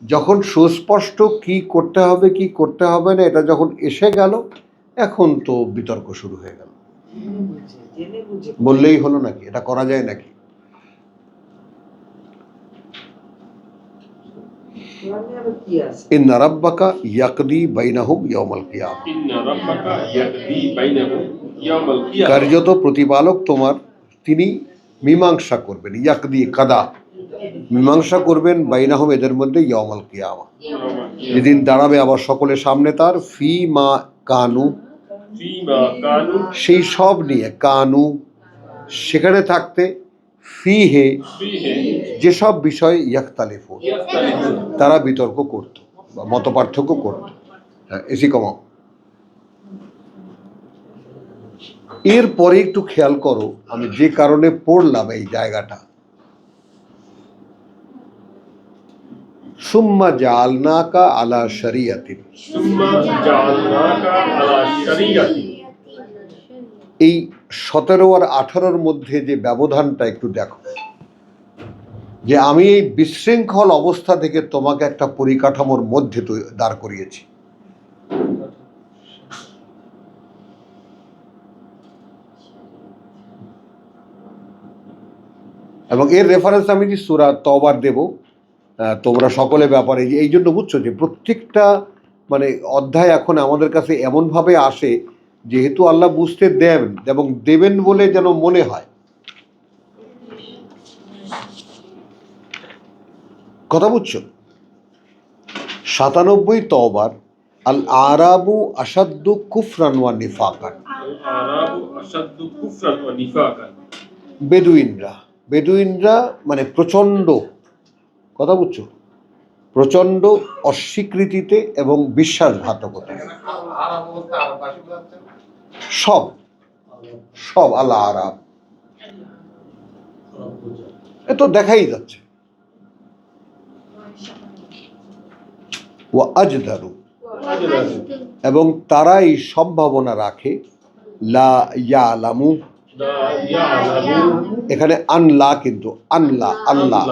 যখন সুস্পষ্ট কি করতে হবে কি করতে হবে না এটা যখন এসে গেল, এখন তো বিতর্ক শুরু হয়ে গেল। বললেই হলো নাকি? এটা করা যায় নাকি? ইন্না রাব্বাকা ইয়াকদি বাইনাহুম ইয়াউমাল কিয়ামা। কার্যত প্রতিপালক তোমার, তিনি মীমাংসা করবেন, ইয়াকদি কাদা, মীমাংসা করবেন বাইনাহুম এদের মধ্যে, ইয়াউমাল কিয়ামা, যেদিন দাঁড়াবে আবার সকলের সামনে তার, ফি মা কানু, সেই সব নিয়ে, কানু সেখানে থাকতে, ফি হে যেসব বিষয়, ইয়াখতালিফু তারা বিতর্ক করত বা মত পার্থক্য করত। হ্যাঁ, এসি কমাও। এরপরে একটু খেয়াল করো আমি যে কারণে পড়লাম এই জায়গাটা, সুম্মা জাআলনাকা আলা শরিয়াতিন, এই 17 আর 18-র মধ্যে যে ব্যবধানটা একটু দেখো, যে আমি এই বিশৃঙ্খল অবস্থা থেকে তোমাকে একটা পরিকাঠামোর মধ্যে দাঁড় করিয়েছি। এবং এর রেফারেন্স আমি যে সূরা তওবার দেব, তোমরা সকলে ব্যাপারে, এই জন্য বুঝছো যে প্রত্যেকটা মানে অধ্যায় এখন আমাদের কাছে এমনভাবে আসে, যেহেতু আল্লাহ বুঝতে দেন এবং দেবেন বলে যেন মনে হয়। কথা বুঝছো? 97 তওবার, আল আরাবু আশাদ্দু কুফরান ওয়া নিফাকান, বেদুইনরা মানে প্রচণ্ড, কথা বুঝছো, প্রচণ্ড অস্বীকৃতিতে এবং বিশ্বাসঘাতকতা, সব সব আল আরাব, এ তো দেখাই যাচ্ছে। ওয়া আজদারু, এবং তারা এই সম্ভাবনা রাখে, লা ইয়ালামু, এখানে আনলা, কিন্তু আনলা আল্লাহ,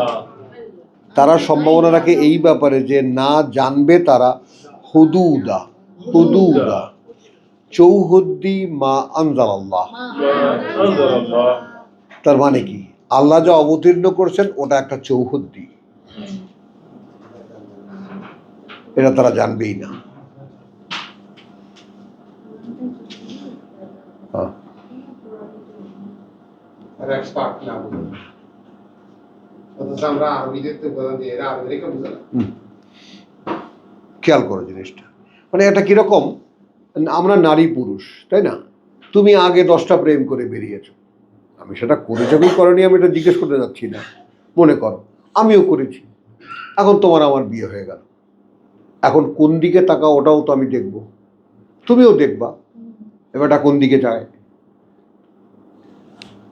তারা সম্ভাবনা রাখে এই ব্যাপারে যে না জানবে তারা, হুদুদা হুদুদা চৌহদ্দি মা আনজালাল্লাহ। তার মানে কি? আল্লাহ যা অবতীর্ণ করছেন ওটা একটা চৌহদ্দি, এটা তারা জানবেই না। খেয়াল করো জিনিসটা, মানে এটা কিরকম, আমরা নারী পুরুষ, তাই না? তুমি আগে 10টা প্রেম করে বেরিয়েছো, আমি সেটা করেছো কি করনি আমি এটা জিজ্ঞেস করতে যাচ্ছি না। মনে করো আমিও করেছি, এখন তোমার আমার বিয়ে হয়ে গেল, এখন কোন দিকে তাকাও ওটাও তো আমি দেখব, তুমিও দেখবা এবারটা কোন দিকে যায়।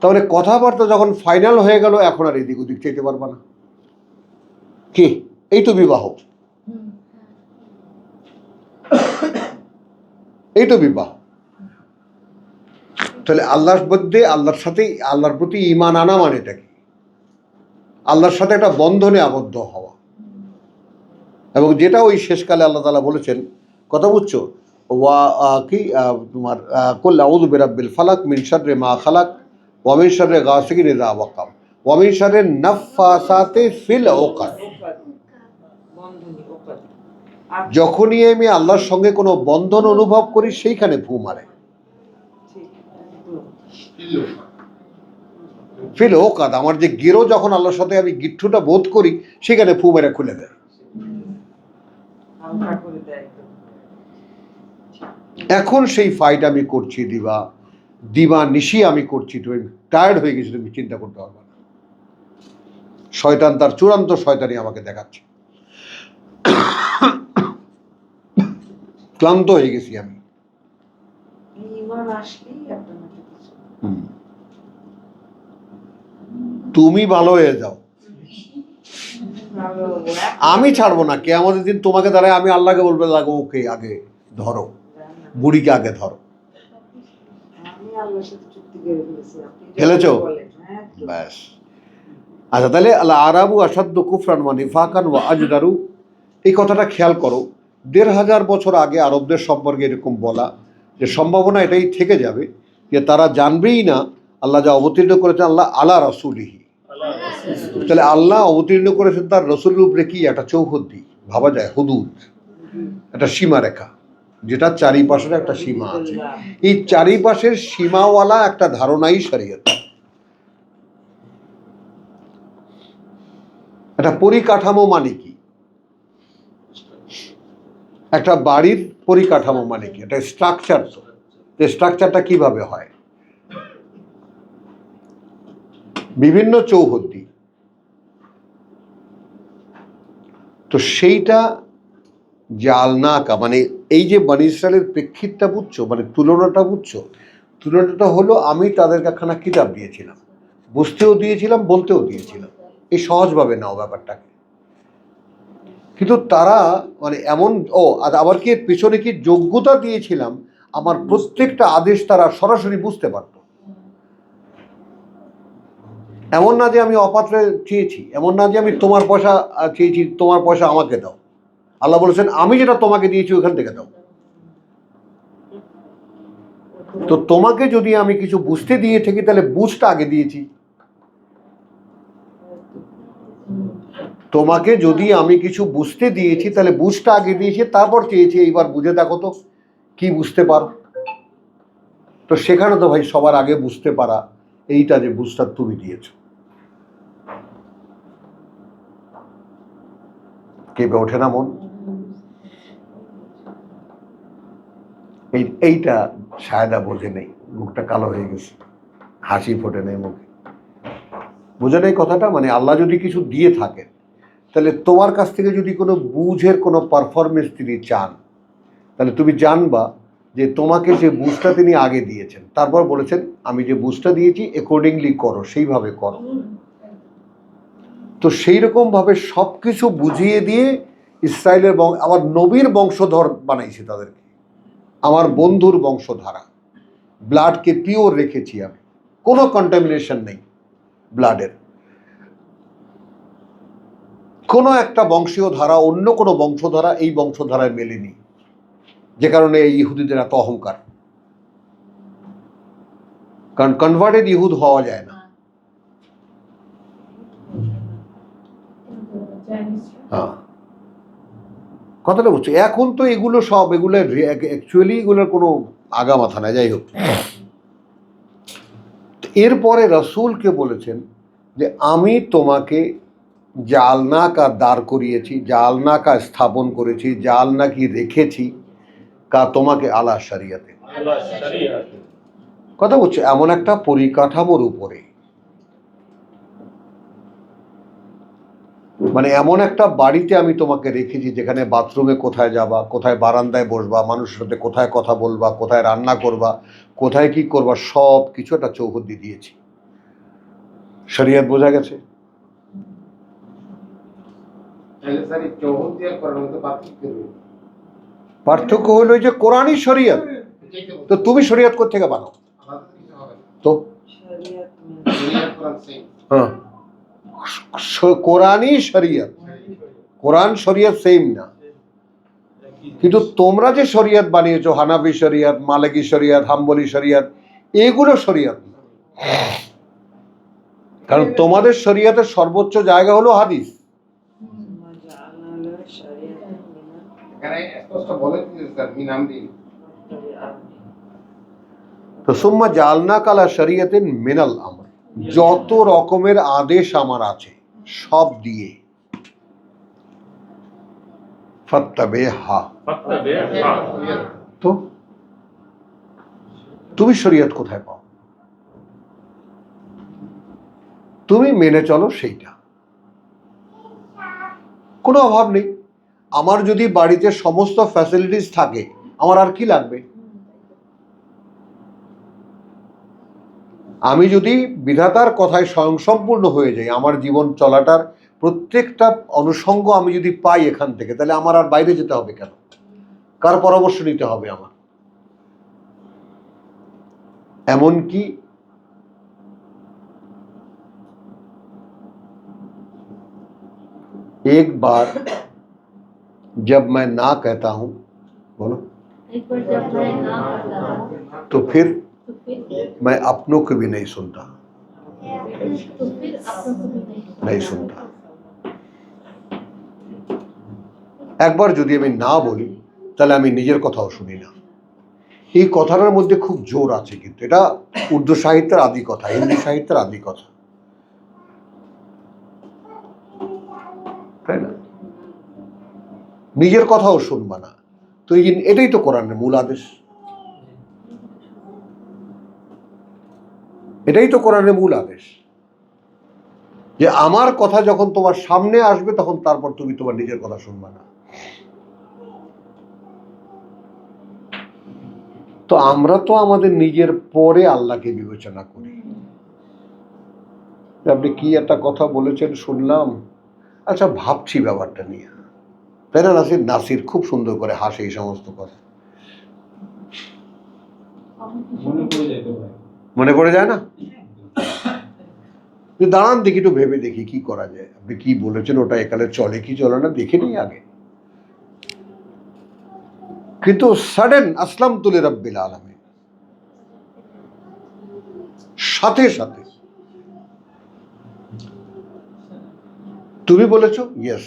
তাহলে কথাবার্তা যখন ফাইনাল হয়ে গেল, এখন আর এদিক ওদিক চাইতে পারবা না। কি? এই তো বিবাহ, এই তো বিবাহ। তাহলে আল্লাহর মধ্যে আল্লাহর সাথে আল্লাহর প্রতি ঈমান আনা মানেটা কি? আল্লাহর সাথে একটা বন্ধনে আবদ্ধ হওয়া। এবং যেটা ওই শেষকালে আল্লাহ তাআলা বলেছেন, কথা বুঝছো, ওয়া কি তোমার কুল আউযু বিরাব্বিল ফালাক মিন শাররি মা খালাক ওয়া মিন শাররি গাসিকিন ইযা ওয়াকাব ওয়া মিন শাররি নাফফাসাতি ফিল উকাদ। বন্ধনী ওকাদ। যখনই আমি আল্লাহর সঙ্গে কোনো বন্ধন অনুভব করি সেইখানে ফু মারে। ফিল ওকাদ, আমার যে গেরো যখন আল্লাহর সাথে আমি গিট্টুটা বোধ করি সেখানে ফু মেরে খুলে দেয়। হালকা করে দেয় একদম। এখন সেই ফাইট আমি করছি দিবা নিশি আমি করছি। তুমি টায়ার্ড হয়ে গেছি, তুমি চিন্তা করতে পারবে না। শয়তান তার চূড়ান্ত শয়তানি আমাকে দেখাচ্ছে। ক্লান্ত হয়ে গেছি আমি। ঈমান আসলেই আপনার মধ্যে কিছু। তুমি ভালো হয়ে যাও, ভালো, আমি ছাড়বো না। কিয়ামতের দিন তোমাকে দাঁড়ায় আমি আল্লাহকে বলবে, লাগো ওকে আগে ধরো, বুড়িকে আগে ধরো। আমি আল্লাহর সাথে চুক্তি করে ফেলেছি। আপনি এটা ফেলেছো? বলেন, হ্যাঁ, একদম। ব্যাস। আচ্ছা, তাহলে আল আরাবু আসাদ্দু কুফরান ওয়া নিফাকান ওয়া আজদারু, এই কথাটা খেয়াল করো। ১৫০০ বছর আগে আরবদের সম্পর্কে এরকম বলা, যে সম্ভাবনা এটাই থেকে যাবে যে তারা জানবেই না আল্লাহ যা অবতীর্ণ করেছেন আল্লাহ আলা রাসূলিহি। তাহলে আল্লাহ অবতীর্ণ করেছেন তার রসুলের উপরে কি একটা চৌহদ্দি ভাবা যায়, হুদুদ, একটা সীমারেখা, যেটা চারিপাশের একটা সীমা আছে। এই চারিপাশের সীমাওয়ালা একটা ধারণাই শরীয়ত। একটা পরিকাঠামো মানে কি? একটা বাড়ির পরিকাঠামো মানে কি? একটা স্ট্রাকচার। তো স্ট্রাকচারটা কিভাবে হয়? বিভিন্ন চৌহদ্দি। তো সেইটা জালনাকা, মানে এই যে বনী ইসরায়েলের প্রেক্ষিতটা বুঝছো, মানে তুলনাটা বুঝছো? তুলনাটা হলো আমি তাদেরকে একখানা কিতাব দিয়েছিলাম, বুঝতেও দিয়েছিলাম, বলতেও দিয়েছিলাম। এই সহজভাবে নাও ব্যাপারটাকে। কিন্তু তারা মানে এমন, আবার কি এর পেছনে কি যোগ্যতা দিয়েছিলাম, আমার প্রত্যেকটা আদেশ তারা সরাসরি বুঝতে পারত। এমন না যে আমি অপাত্রে চেয়েছি, এমন না যে আমি তোমার পয়সা চেয়েছি, তোমার পয়সা আমাকে দাও। আল্লাহ বলেছেন আমি যেটা তোমাকে দিয়েছি ওখান থেকে দাও। তো তোমাকে যদি আমি কিছু বুঝতে দিয়ে থাকি তাহলে বুঝটা আগে দিয়েছি। তোমাকে যদি আমি কিছু বুঝতে দিয়েছি তাহলে বুঝটা আগে দিয়েছি, তারপর চেয়েছি এইবার বুঝে দেখো তো কি বুঝতে পারো। তো সেখানে তো ভাই সবার আগে বুঝতে পারা এইটা যে বুঝটা তুমি দিয়েছো। কেঁপে ওঠে না মন? এইটা সায়দা বোঝে নেই, মুখটা কালো হয়ে গেছে, হাসি ফোটে নেই মুখে। বোঝে নেই কথাটা। মানে আল্লাহ যদি কিছু দিয়ে থাকেন তাহলে তোমার কাছ থেকে যদি কোনো বুঝের কোনো পারফরমেন্স তিনি চান, তাহলে তুমি জানবা যে তোমাকে যে বুঝটা তিনি আগে দিয়েছেন, তারপর বলেছেন আমি যে বুঝটা দিয়েছি অ্যাকর্ডিংলি করো, সেইভাবে করো। তো সেই রকমভাবে সব কিছু বুঝিয়ে দিয়ে ইসরায়েলের আমার নবীর বংশধর বানাইছে তাদেরকে, আমার বন্ধুর বংশধারা। ব্লাডকে পিওর রেখেছি আমি, কোনো কন্টামিনেশন নেই ব্লাডের। কোনো একটা বংশীয় ধারা অন্য কোনো বংশধারা এই বংশধারায় মেলেনি, যে কারণে এই ইহুদিদের এত অহংকার। কারণ কনভার্টেড ইহুদ হওয়া যায় না। হ্যাঁ, কথাটা বুঝছো? এখন তো এগুলো সব এগুলো অ্যাকচুয়ালি এগুলোর কোনো আগা মাথা নাই। যাই হোক, এরপরে রসুলকে বলেছেন যে আমি তোমাকে জালনাকা দাঁড় করিয়েছি, জালনাকা স্থাপন করেছি, জালনাকি রেখেছি কা তোমাকে আলা শরিয়াতে। কথা বুঝছো? এমন একটা পরিকাঠামোর উপরে, মানে এমন একটা বাড়িতে আমি তোমাকে রেখেছি যেখানে বাথরুমে কোথায় যাবা, কোথায় বারান্দায় বসবা, মানুষের সাথে কোথায় কথা বলবা, কোথায় রান্না করবা, কোথায় কি করবা, সব কিছু একটা চৌহদ্দি দিয়েছি। শরিয়ত বোঝা গেছে? তাহলে স্যার এই চৌহদ্দি আর কোরআনের মধ্যে পার্থক্য কি? পার্থক্য হলো যে কোরআনই শরিয়ত, এটাই তো তো তুমি শরিয়ত কোত্থেকে বানাও? আমাদের কিছু হবে না। তো শরিয়ত দুনিয়ার কোরআন সেম। হ্যাঁ, কোরআনই শরিয়ত, কোরআন শরিয়ত সেম না। কিন্তু তোমরা যে শরিয়ত বানিয়েছো, হানাফি শরিয়ত, মালিকি শরিয়ত, হাম্বলি শরিয়ত, এগুলো শরিয়ত না। কারণ তোমাদের শরিয়তের সর্বোচ্চ জায়গা হলো হাদিস। মাজাআনা শরিয়ত এখানে স্পষ্ট বলে দিয়েছে স্যার মিনাম দিন। তো সুম্মা জালনা কালা শরিয়তিন মিনাল আমর, যত রকমের আদেশ আমার আছে সব দিয়ে ফাত্তাবে হা, তো তুমি শরিয়ত কোথায় পাও? তুমি মেনে চলো সেইটা, কোনো অভাব নেই। আমার যদি বাড়িতে সমস্ত ফ্যাসিলিটিস থাকে, আমার আর কি লাগবে? আমি যদি বিধাতার কথায় স্বয়ংসম্পূর্ণ হয়ে যাই, আমার জীবন চলাটার প্রত্যেকটা অনুষঙ্গ আমি যদি পাই এখান থেকে, তাহলে আমার আর বাইরে যেতে হবে কেন? কার পরামর্শ নিতে হবে আমার? এমনকি एक बार जब मैं ना कहता हूं, बोलो, एक बार जब मैं ना करता हूँ तो फिर तो फिर मैं अपनों को भी नहीं सुनता, आपको भी नहीं सुनता। একবার যদি আমি না বলি, তাহলে আমি নিজের কথাও শুনি না। এই কথাটার মধ্যে খুব জোর আছে, কিন্তু এটা উর্দু সাহিত্যের আদি কথা, হিন্দি সাহিত্যের আদি কথা, তাই না? নিজের কথাও শুনবা না, তো এটাই তো কোরআনের মূল আদেশ, এটাই তো কোরআনের মূল আদেশ, যে আমার কথা যখন তোমার সামনে আসবে তখন তারপর তুমি তোমার নিজের কথা শুনবা না। তো আমরা তো আমাদের নিজের পরে আল্লাহকে বিবেচনা করি। আপনি কি একটা কথা বলেছেন শুনলাম, আচ্ছা ভাবছি ব্যাপারটা নিয়ে, তাই না? নাসির খুব সুন্দর করে হাসে এই সমস্ত কথা, মনে পড়ে যায় না? দাঁড়ান দেখি, একটু ভেবে দেখি কি করা যায়। আপনি কি বলেছেন ওটা একালে চলে কি চলে না দেখে নিই আগে। কিন্তু সাডেন আসলাম তুলে রব্বিল আলামিন, সাথে সাথে তুমি বলেছো ইয়েস,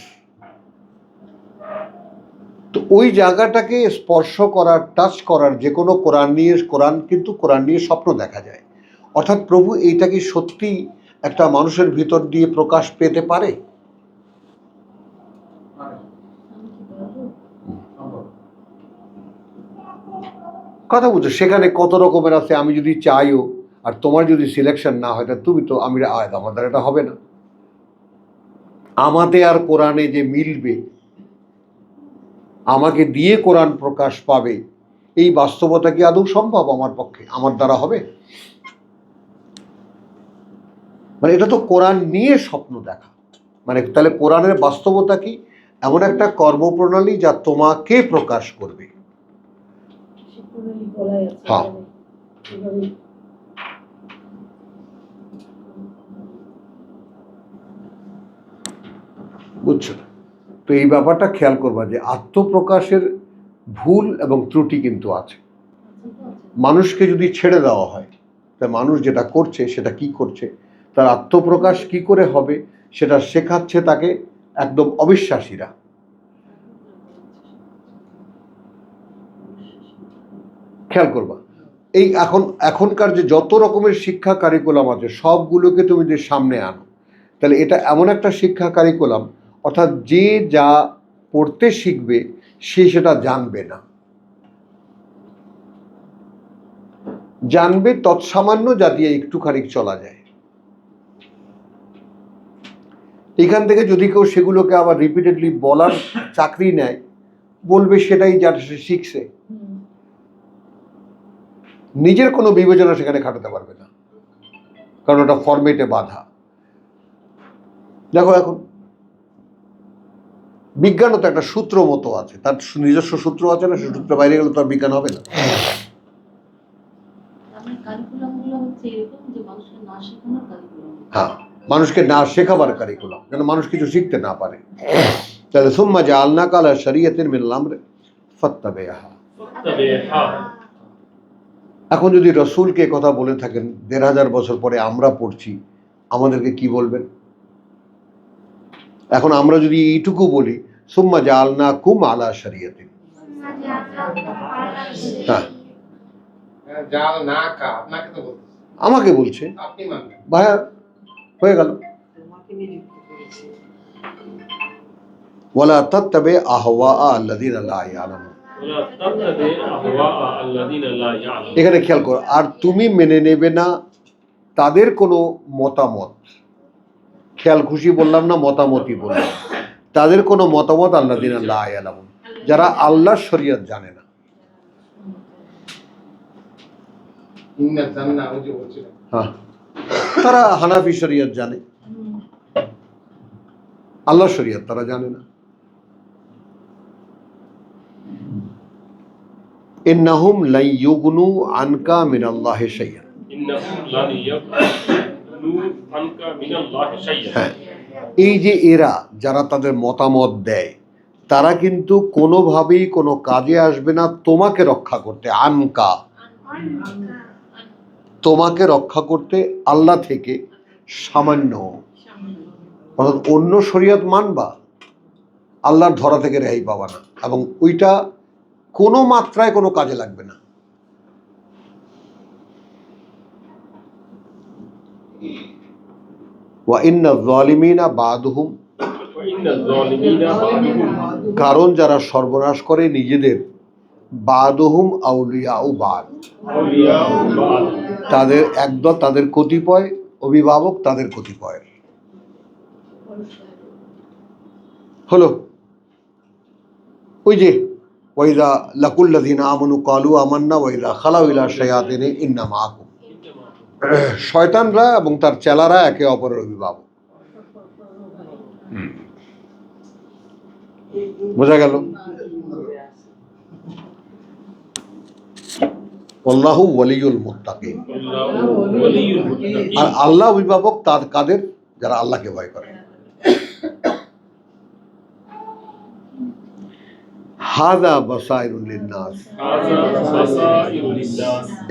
তো ওই জায়গাটাকে স্পর্শ করার, টাচ করার, যে কোনো কোরআন নিয়ে স্বপ্ন দেখা যায়। অর্থাৎ প্রভু এইটা কি সত্যি একটা মানুষের ভিতর দিয়ে প্রকাশ পেতে পারে? কথা বুঝছো, সেখানে কত রকমের আছে। আমি যদি চাইও আর তোমার যদি সিলেকশন না হয়, তা তুমি তো আমাদের এটা হবে না। আমাতে আর কোরআনে যে মিলবে, আমাকে দিয়ে কোরআন প্রকাশ পাবে, এই বাস্তবতা কি আদৌ সম্ভব আমার পক্ষে, আমার দ্বারা হবে? মানে এটা তো কোরআন নিয়ে স্বপ্ন দেখা, মানে তাহলে কোরআনের বাস্তবতা কি? এমন একটা কর্মপ্রণালী যা তোমাকে প্রকাশ করবে। হ্যাঁ, বুঝছো? তো এই ব্যাপারটা খেয়াল করবা যে আত্মপ্রকাশের ভুল এবং ত্রুটি কিন্তু আছে। মানুষকে যদি ছেড়ে দেওয়া হয়, তা মানুষ যেটা করছে সেটা কি করছে, তার আত্মপ্রকাশ কি করে হবে, সেটা শেখাচ্ছে তাকে একদম অবিশ্বাসীরা। খেয়াল করবা, এই এখনকার যে যত রকমের শিক্ষা কারিকুলাম আছে, সবগুলোকে তুমি যে সামনে আনো, তাহলে এটা এমন একটা শিক্ষা কারিকুলাম, অর্থাৎ যে যা পড়তে শিখবে সে সেটা জানবে না, জানবে তৎসামান্য যা দিয়ে একটুখানি চলা যায়। এখান থেকে যদি কেউ সেগুলোকে আবার রিপিটেডলি বলার চাকরি নেয়, বলবে সেটাই যা সে শিখছে, নিজের কোনো বিবেচনা সেখানে খাটাতে পারবে না, কারণ ওটা ফরমেটে বাধা। দেখো এখন বিজ্ঞানও তো একটা সূত্র মতো আছে, তার নিজস্ব সূত্র আছে না, সে সূত্র বাইরে গেলে তো আর বিজ্ঞান হবে না। আমার কারিকুলামগুলো হচ্ছে এরকম যে মানুষকে না শেখানোর কারিকুলাম। হ্যাঁ, মানুষকে না শেখাবার কারিকুলাম, যেন মানুষ কিছু শিখতে না পারে। তাহলে সুম্মা জাআলনাকা আলা শরিয়াতিন মিনাল আমর ফাত্তাবিহা। এখন যদি রসুলকে কথা বলে থাকেন ১৫০০ বছর পরে আমরা পড়ছি, আমাদেরকে কি বলবেন? এখন আমরা যদি এইটুকু বলি সুম্মা জাআলনাকুম আলা শরিয়াতিন, হ্যাঁ জাল না কা আপনাকে তো বলতেছে, আমাকে বলছে, আপনি মানবেন। ভাইয়া হয়ে গেল। তোমাকে নিযুক্ত করেছে। ওয়ালা তাত্তাবি আহওয়া আল্লাযিনা লা ইয়ালামুন। এখানে খেয়াল করো, আর তুমি মেনে নেবে না তাদের কোনো মতামত। খেয়াল খুশি বললাম না, মতামতই বললাম। তাদের কোনো মতামত আল্লাযিনা লা ইয়ালামুন, যারা আল্লাহর শরীয়ত জানে না। ইন্না জান্নাহ ওই যে বলছিলেন, হ্যাঁ, তারা হানাফি শরীয়ত জানে, আল্লাহর শরীয়ত তারা জানে না। ইন্নাহুম লা ইউগনু আনকা মিনাল্লাহি শাইআন। হ্যাঁ, এই যে এরা যারা তাদের মতামত দেয়, তারা কিন্তু কোনোভাবেই কোনো কাজে আসবে না তোমাকে রক্ষা করতে। আনকা, তোমাকে রক্ষা করতে আল্লাহ থেকে সামান্য। অর্থাৎ অন্য শরীয়ত মানবা, আল্লাহর ধরা থেকে রেহাই পাবা না, এবং ওইটা কোনো মাত্রায় কোনো কাজে লাগবে না। ওয়া ইন্না যালিমিনা বাদুহুম, কারণ যারা সর্বনাশ করে নিজেদের, বাদুহুম আউলিয়াউ বাদ, তাদের একদল, তাদের কতিপয় অভিভাবক তাদের কতিপয়। হলো ওই যে ওয়াইদা লাকুল্লাযিনা আমানু ক্বালু আমান্না ওয়াইদা খালাউ ইলা শায়াতিনি ইন্না মাআকুম। শয়তানরা এবং তার চেলারা একে অপরের অভিভাবক। বোঝা গেল? আল্লাহু ওয়ালিউল মুত্তাকিন। আর আল্লাহ অভিভাবক তার কাদের? যারা আল্লাহকে ভয় করে। হাযা বাসাইরুল লিন্নাস।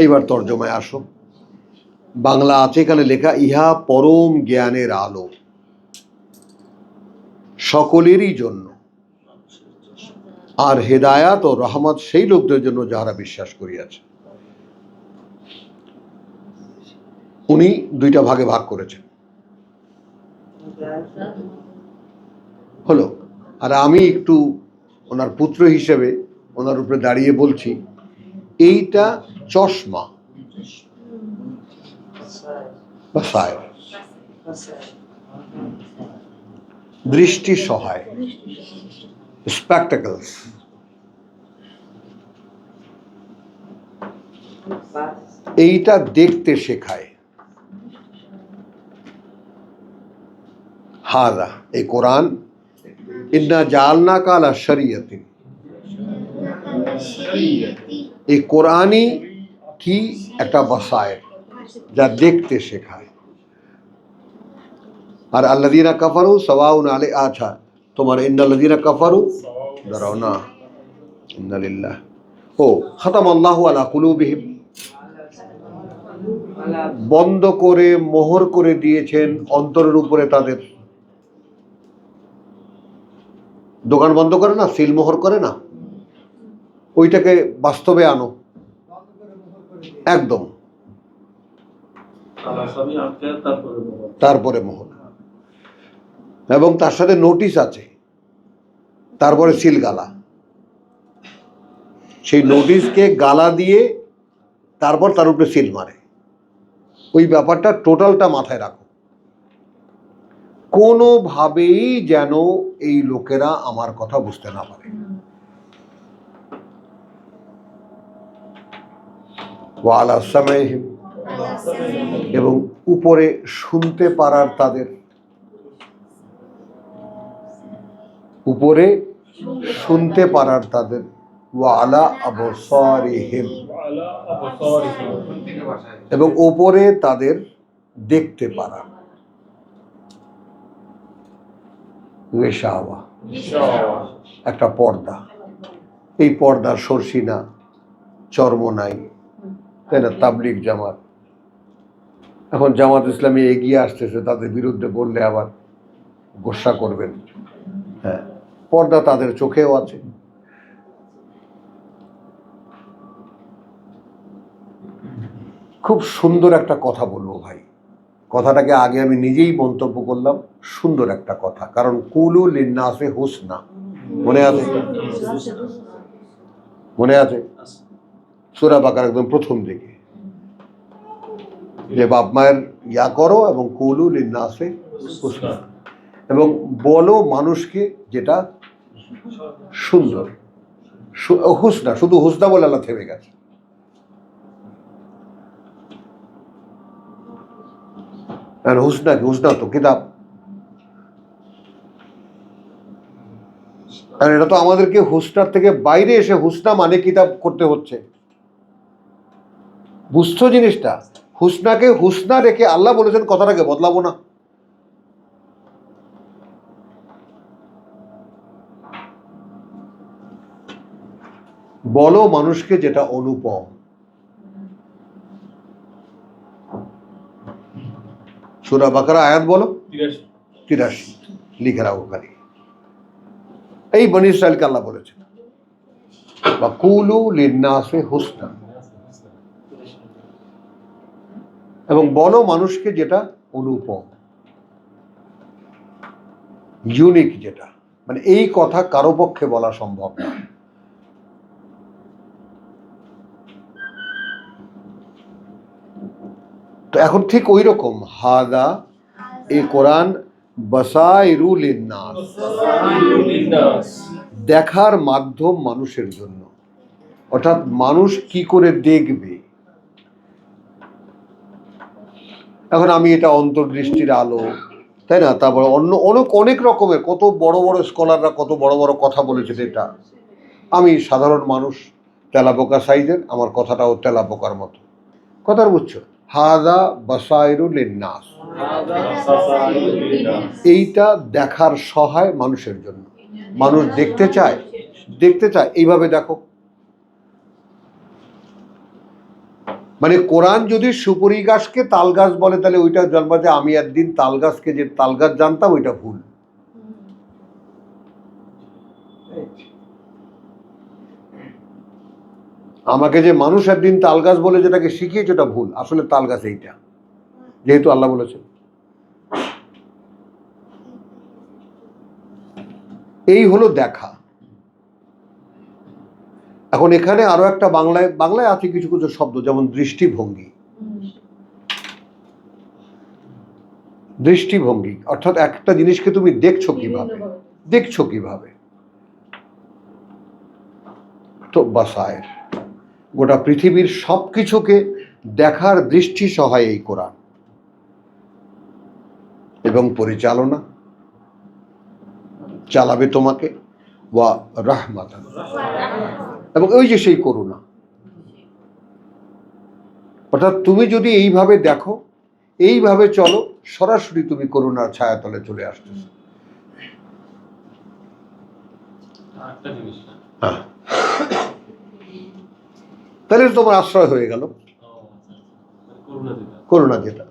এইবার তর্জমায় আসো। বাংলা আছে এখানে লেখা, ইহা পরম জ্ঞানের আলো, সকলেরই জন্য, আর হেদায়াত ও রহমত সেই লোকদের জন্য যারা বিশ্বাস করিয়াছে। উনি দুইটা ভাগে ভাগ করেছেন, হলো। আর আমি একটু ওনার পুত্র হিসেবে ওনার উপরে দাঁড়িয়ে বলছি, এইটা চশমা, বাসায় দৃষ্টি সহায়, স্পেকটাকলস। এইটা দেখতে শেখায়। হাদা, এই কোরআন, ইন্না জাআলনাকা আলা শরিয়াতিন, এই কোরআনই কি একটা বাসায়ের, যা দেখতে শেখায়। আর আল্লাযীনা কাফারু সাওয়াউন আলাই, আচ্ছা তোমার ইন্নাল্লাযীনা কাফারু, দাঁড়াও না, ইন্না লিল্লাহ, ও খাতামাল্লাহু আলা কুলুবিহিম, বন্ধ করে মোহর করে দিয়েছেন অন্তরের উপরে তাদের। দোকান বন্ধ করে না, সিল মোহর করে না, ওইটাকে বাস্তবে আনো একদম, তারপরে মোহর, এবং তার সাথে নোটিশ আছে, তারপরে সিল গালা। সেই নোটিশকে গালা দিয়ে তারপর তার উপরে সিল মারে। ওই ব্যাপারটা টোটালটা মাথায় রাখো। কোনোভাবেই যেন এই লোকেরা আমার কথা বুঝতে না পারে। ওয়ালা সামাইহিম, এবং উপরে শুনতে পারার তাদের, উপরে শুনতে পারার তাদের, ওয়া আলা আবসারিহিম, আলা আবসারিহিম, থেকে বাসায় এবং উপরে তাদের দেখতে পারা, গেশাওয়া, ইনশাআল্লাহ। একটা পর্দা। এই পর্দার সরসিনা চরমনাই, তাই না? তাবলিগ জামাত, এখন জামাত ইসলামী এগিয়ে আসতেছে, তাদের বিরুদ্ধে বললে আবার গোসা করবেন। হ্যাঁ, পর্দা তাদের চোখেও আছে। খুব সুন্দর একটা কথা বলবো ভাই, কথাটাকে আগে আমি নিজেই মন্তব্য করলাম, সুন্দর একটা কথা, কারণ কুলু লিন্নাসে হুসনা, মনে আছে? মনে আছে সূরা বাকারা একদম প্রথম দিকে, যে বাপ মায়ের ইয়া করো এবং কুলু লিন্নাসে হুসনা, এবং বলো মানুষকে যেটা সুন্দর। হুসনা, শুধু হুসনা বলে আল্লাহ থেমে গেছে। আর হুসনা কি? হুসনা তো কিতাব। আর এটা তো আমাদেরকে হুসনার থেকে বাইরে এসে হুসনা মানে কিতাব করতে হচ্ছে। বুঝছো জিনিসটা? হুসনাকে হুসনা রেখে আল্লাহ বলেছেন কথাটাকে বদলাবো না। বলো মানুষকে যেটা অনুপম। সূরা বাকারা আয়াত বলো 83, লিখে রাখো খালি। এই বনি ইসরাইলকে আল্লাহ বলেছেন বা কুলু লিন্নাসে হুসনা, এবং বলো মানুষকে যেটা অনুপম, ইউনিক, যেটা মানে এই কথা কারো পক্ষে বলা সম্ভব না। তো এখন ঠিক ওই রকম হাদা, এই কোরআন বাসাইরু লিন্নাস, দেখার মাধ্যম মানুষের জন্য, অর্থাৎ মানুষ কি করে দেখবে। এখন আমি এটা অন্তর্দৃষ্টির আলো, তাই না? তারপর অন্য অনেক অনেক রকমের কত বড় বড় স্কলাররা কত বড় বড় কথা বলেছেন। এটা আমি সাধারণ মানুষ, তেলাপোকা সাইজের, আমার কথাটাও তেলাপোকার মতো। কথার বুঝছো? হাদা বাসাইরু লিন্নাস, এইটা দেখার সহায় মানুষের জন্য। মানুষ দেখতে চায়, দেখতে চায়, এইভাবে দেখো। মানে কোরআন যদি সুপুরি গাছকে তাল গাছ বলে, তাহলে ওইটা জন্মাতে আমি একদিন তাল গাছকে যে তাল গাছ জানতাম ওইটা ভুল। আমাকে যে মানুষ একদিন তাল গাছ বলে যেটাকে শিখিয়েছে ওটা ভুল, আসলে তাল গাছ এইটা, যেহেতু আল্লাহ বলেছেন। এই হলো দেখা। এখন এখানে আরো একটা বাংলায় আছে কিছু কিছু শব্দ, যেমন দৃষ্টিভঙ্গি। দৃষ্টিভঙ্গি অর্থাৎ একটা জিনিসকে তুমি দেখছো কিভাবে। তো বাসায়ের, গোটা পৃথিবীর সবকিছুকে দেখার দৃষ্টি সহায় এই কোরআন, এবং পরিচালনা চালাবে তোমাকে ওয়া রাহমাতান, এবং ওই যে সেই করুণা। অর্থাৎ তুমি যদি এইভাবে দেখো, এইভাবে চলো, সরাসরি তুমি করুণার ছায়াতলে চলে আসতেছ। আরেকটা জিনিস, হ্যাঁ, তাহলে তোমার আশ্রয় হয়ে গেল করুণা, যেটা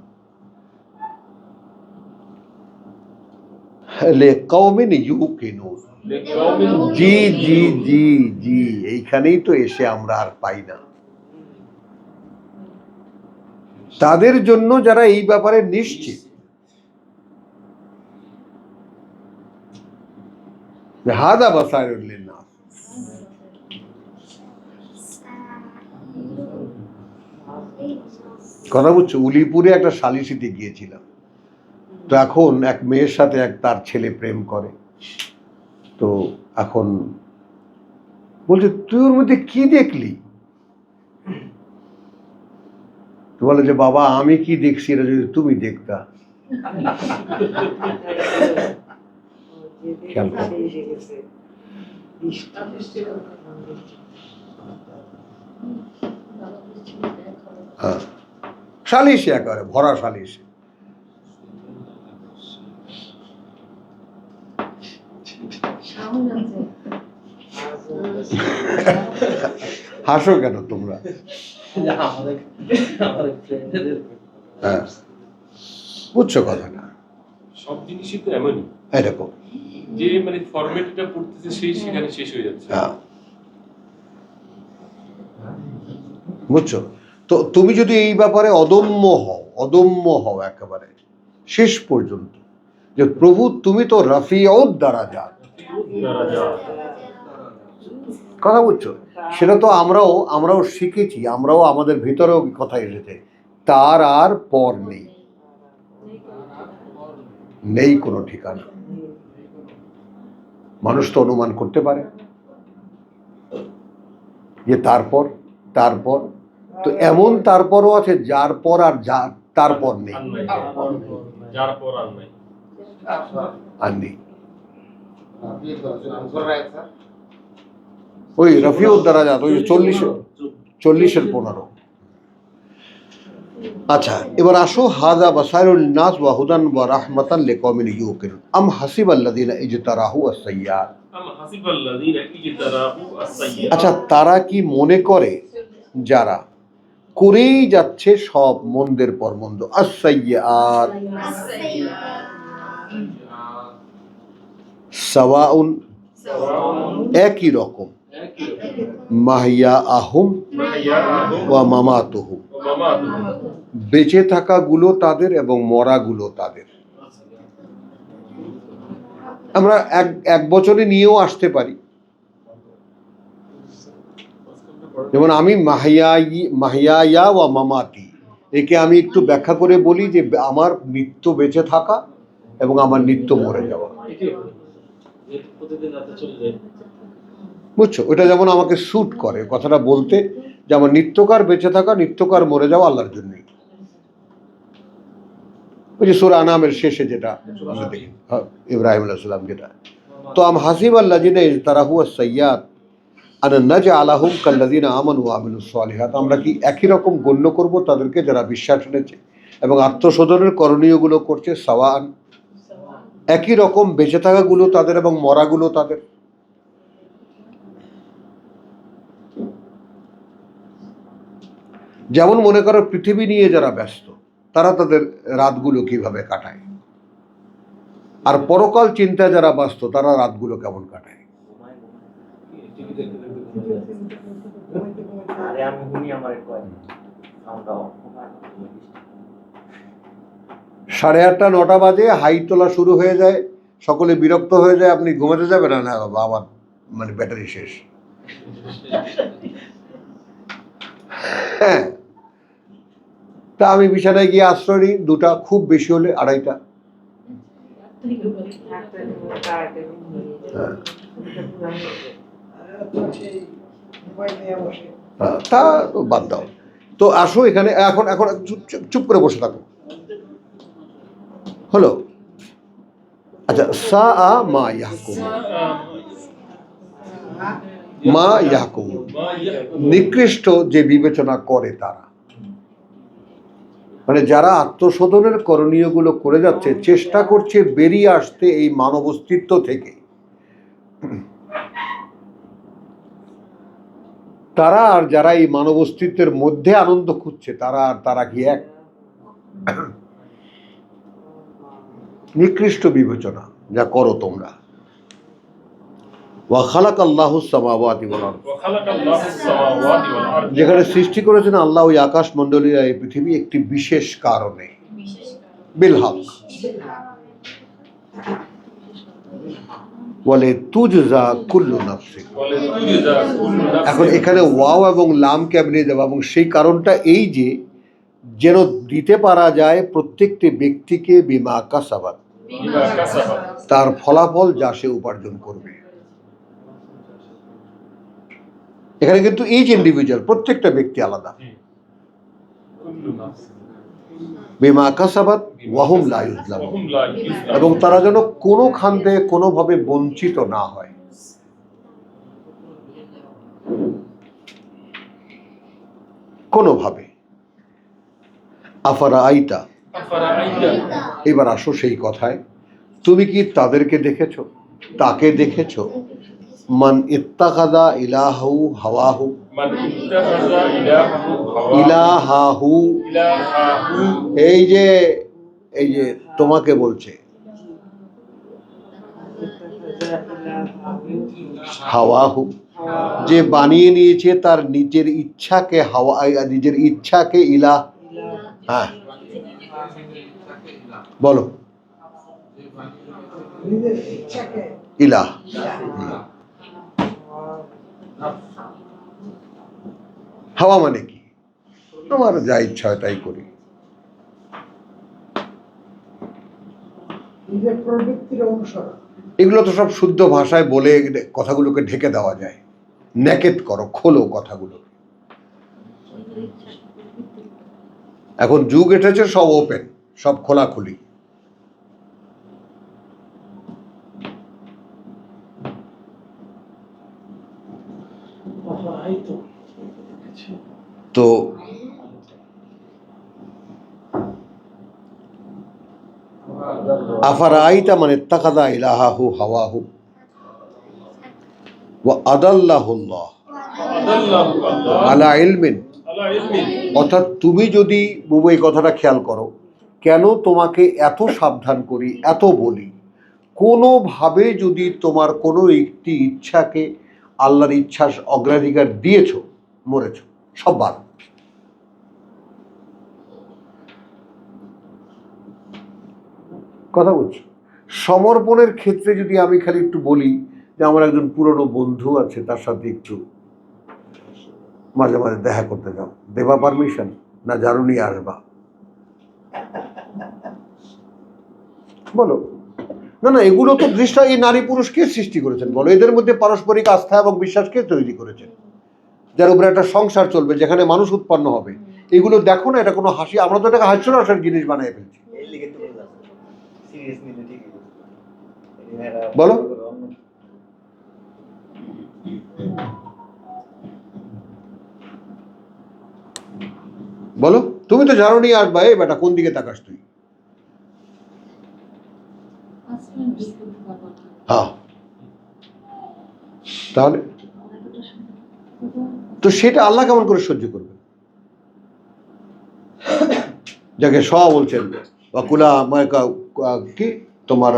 লিকাউমিন ইউকিনুন। জি জি জি জি, এইখানেই তো এসে আমরা আর পাই না। তাদের জন্য যারা এই ব্যাপারে নিশ্চিত, হাদা বাসায়রুল লিন্নাস। কথা বুঝছো? উলিপুরে একটা সালিসিতে গিয়েছিলাম, তো এখন এক মেয়ের সাথে তার ছেলে প্রেম করে। তো এখন বলছে, তুই ওর মধ্যে কি দেখলি? তো বলে যে, বাবা আমি কি দেখছি এটা যদি তুমি দেখতা। খেয়াল করো। সে এসে গেছে বৃষ্টি হ্যাঁ, সালিশে একেবারে ভরা সালিশে। হাসো কেন তোমরা? হ্যাঁ, বুঝছো কথাটা? সব জিনিসই তো এমনই, এরকম। যে মানে ফরম্যাটটা পড়তেছে সেই সেখানে শেষ হয়ে যাচ্ছে। হ্যাঁ, বুঝছো? তো তুমি যদি এই ব্যাপারে অদম্য হও একেবারে শেষ পর্যন্ত, যে প্রভু তুমি তো রাফিউদ দারাজাত, কথা বুঝছো? সেটা তো আমরাও শিখেছি, আমরাও আমাদের ভিতরেও কথা এসেছে, তার আর পর নেই কোনো ঠিকানা। মানুষ তো অনুমান করতে পারে যে তারপর তো এমন তারপরও আছে যার পর আর তারপর নেই, যার পর আর নাই। আর নেই। ওই রফিউদ দারাজাত, ওই 40-15। আচ্ছা, এবার আসো, হাযা বাসাইরুল নাস ওয়া হুদান ওয়া রাহমাতান লিকওমিন ইউকিনুন আম হাসিবাল্লাযিনা ইজতারাহু আস-সাইয়্যাত। আচ্ছা, তারা কি মনে করে যারা করেই যাচ্ছে সব মন্দের পর মন্দ, আস-সাইয়্যাত সাওয়াউন একই রকম, মাহিয়া আহুম ওয়া মামাতুহুম বেঁচে থাকাগুলো তাদের এবং মরাগুলো তাদের। আমরা এক বছরে নিয়েও আসতে পারি, যেমন আমি মাহিয়া ওয়া মামাতি, একে আমি একটু ব্যাখ্যা করে বলি যে আমার নিত্য বেঁচে থাকা এবং আমার নিত্য মরে যাওয়া, বুঝছো? ওটা যেমন আমাকে স্যুট করে কথাটা বলতে, যে আমার নিত্যকার বেঁচে থাকা, নিত্যকার মরে যাওয়া আল্লাহর জন্যই। ওই যে সূরা আনামের শেষে যেটা আমরা দেখি, ইব্রাহিম আলাইহিস সালাম যেটা, তো আম হাসিবাল্লাযিনা ইজতারাহু আস-সাইয়্যাত আন নাজআলাহুম কাল্লাযিনা আমানু ওয়া আমিলুস সালিহাত, আমরা কি একই রকম গণ্য করব তাদেরকে যারা বিশ্বাস এনেছে এবং আত্মশোধনের করণীয়গুলো করছে, সাওয়ান একই রকম, বেঁচে থাকাগুলো তাদের এবং মরাগুলো তাদের। যেমন মনে করো পৃথিবী নিয়ে যারা ব্যস্ত, তারা তাদের রাতগুলো কিভাবে কাটায়, আর পরকাল চিন্তায় যারা ব্যস্ত তারা রাতগুলো কেমন কাটায়। সাড়ে 8-9 বাজে হাই তোলা শুরু হয়ে যায়, সকলে বিরক্ত হয়ে যায়, আপনি ঘুমাতে যাবেন? না বাবা, আমার মানে ব্যাটারি শেষ। হ্যাঁ, তা আমি বিছানায় গিয়ে আশ্রয় নিই 2টা, খুব বেশি হলে 2:30। তা বাদ দাও, তো আসো এখানে এখন এখন চুপ করে বসে থাকো, হলো? আচ্ছা, সাআ মা ইয়াহকুম, নিকৃষ্ট যে বিবেচনা করে তারা, মানে যারা আত্মশোধনের করণীয়গুলো করে যাচ্ছে, চেষ্টা করছে বেরিয়ে আসতে এই মানব অস্তিত্ব থেকে, তারা আর যারা এই মানব অস্তিত্বের মধ্যে আনন্দ খুঁজছে, তারা কি এক? নিকৃষ্ট বিবেচনা যা করো তোমরা। ওয়া খালাকাল্লাহুস সামাওয়াতি ওয়াল আরদ, যেখানে সৃষ্টি করেছেন আল্লাহ ওই আকাশ মণ্ডলীরা এই পৃথিবী একটি বিশেষ কারণে, বিল হক, বলে তুজজা কুল্লু নাফসিন। এখন এখানে ওয়াও এবং লাম কেমনে দেওয়া, এবং সেই কারণটা এই যে যেন দিতে পারা যায় প্রত্যেকটি ব্যক্তিকে বিমা কাসাবাত, তার ফলাফল যা সে উপার্জন করবে। এখানে কিন্তু ইচ ইন্ডিভিজুয়াল, প্রত্যেকটা ব্যক্তি আলাদা। বিমা কাসাবাত ওয়াহুম লা ইউযলামুন, ওহুম লা ইউযলামুন। এবং তারা যেন কোনো খান থেকে কোনোভাবে বঞ্চিত না হয়। কোনোভাবে। আফারা আইতা, আফারাআইতা, এবার আসো সেই কথায়, তুমি কি তাদেরকে দেখেছো, তাকে দেখেছো, মান ইত্তাখাযা ইলাহু হাওয়াহু, মান ইত্তাখাযা ইলাহাহু হাওয়াহু, ইলাহাহু, ইলাহাহু, এই যে তোমাকে বলছে হাওয়াহু, যে বানিয়ে নিয়েছে তার নিজের ইচ্ছাকে হাওয়া, নিজের ইচ্ছাকে ইলাহ। হ্যাঁ বলো, নিজের ইচ্ছাকে ইলাহ। হাওয়া মানে কি? আমার যা ইচ্ছা হয় তাই করি। নিজের প্রবৃত্তির অনুসরণ। এগুলো তো সব শুদ্ধ ভাষায় বলে কথাগুলোকে ঢেকে দেওয়া যায়। নেকেট করো, খোলো কথাগুলো। এখন যুগ এসেছে সব ওপেন, সব খোলাখুলি। তো আফারাআইতা মান ইত্তাখাযা ইলাহাহু হাওয়াহু ওয়া আদাল্লাহুল্লাহ আদাল্লাহু আল্লাহ আলা ইলমিন, আলা ইলমিন। অর্থাৎ তুমি যদি বুবু এই কথাটা খেয়াল করো, কেন তোমাকে এত সাবধান করি, এত বলি, কোনোভাবে যদি তোমার কোনো একটি ইচ্ছাকে আল্লাহর ইচ্ছার অগ্রাধিকার দিয়েছো, মরেছো, সব বাদ। কথা বলছো। সমর্পণের ক্ষেত্রে যদি আমি খালি একটু বলি যে আমার একজন পুরনো বন্ধু আছে, তার সাথে একটু মাঝে মাঝে দেখা করতে যাও, দেবা পারমিশন না জারু নিয়ে আসবা? বলো না না, এগুলো তো দৃষ্টা, এই নারী পুরুষ কে সৃষ্টি করেছেন বলো? এদের মধ্যে পারস্পরিক আস্থা এবং বিশ্বাস কে তৈরি করেছেন, যার উপরে একটা সংসার চলবে, যেখানে মানুষ উৎপন্ন হবে? এগুলো দেখো না, এটা কোনো হাসি, আমরা তো এটাকে হাস্যরসের জিনিস বানিয়ে ফেলছি। বলো বলো, তুমি তো ঝাড়ু নিয়ে আসবা, এই বেটা কোন দিকে তাকাস তুই? হ্যাঁ, তাহলে তো সেটা আল্লাহ কেমন করে সহ্য করবে? যাকে সব বলছেন ওয়াকুলা কি তোমার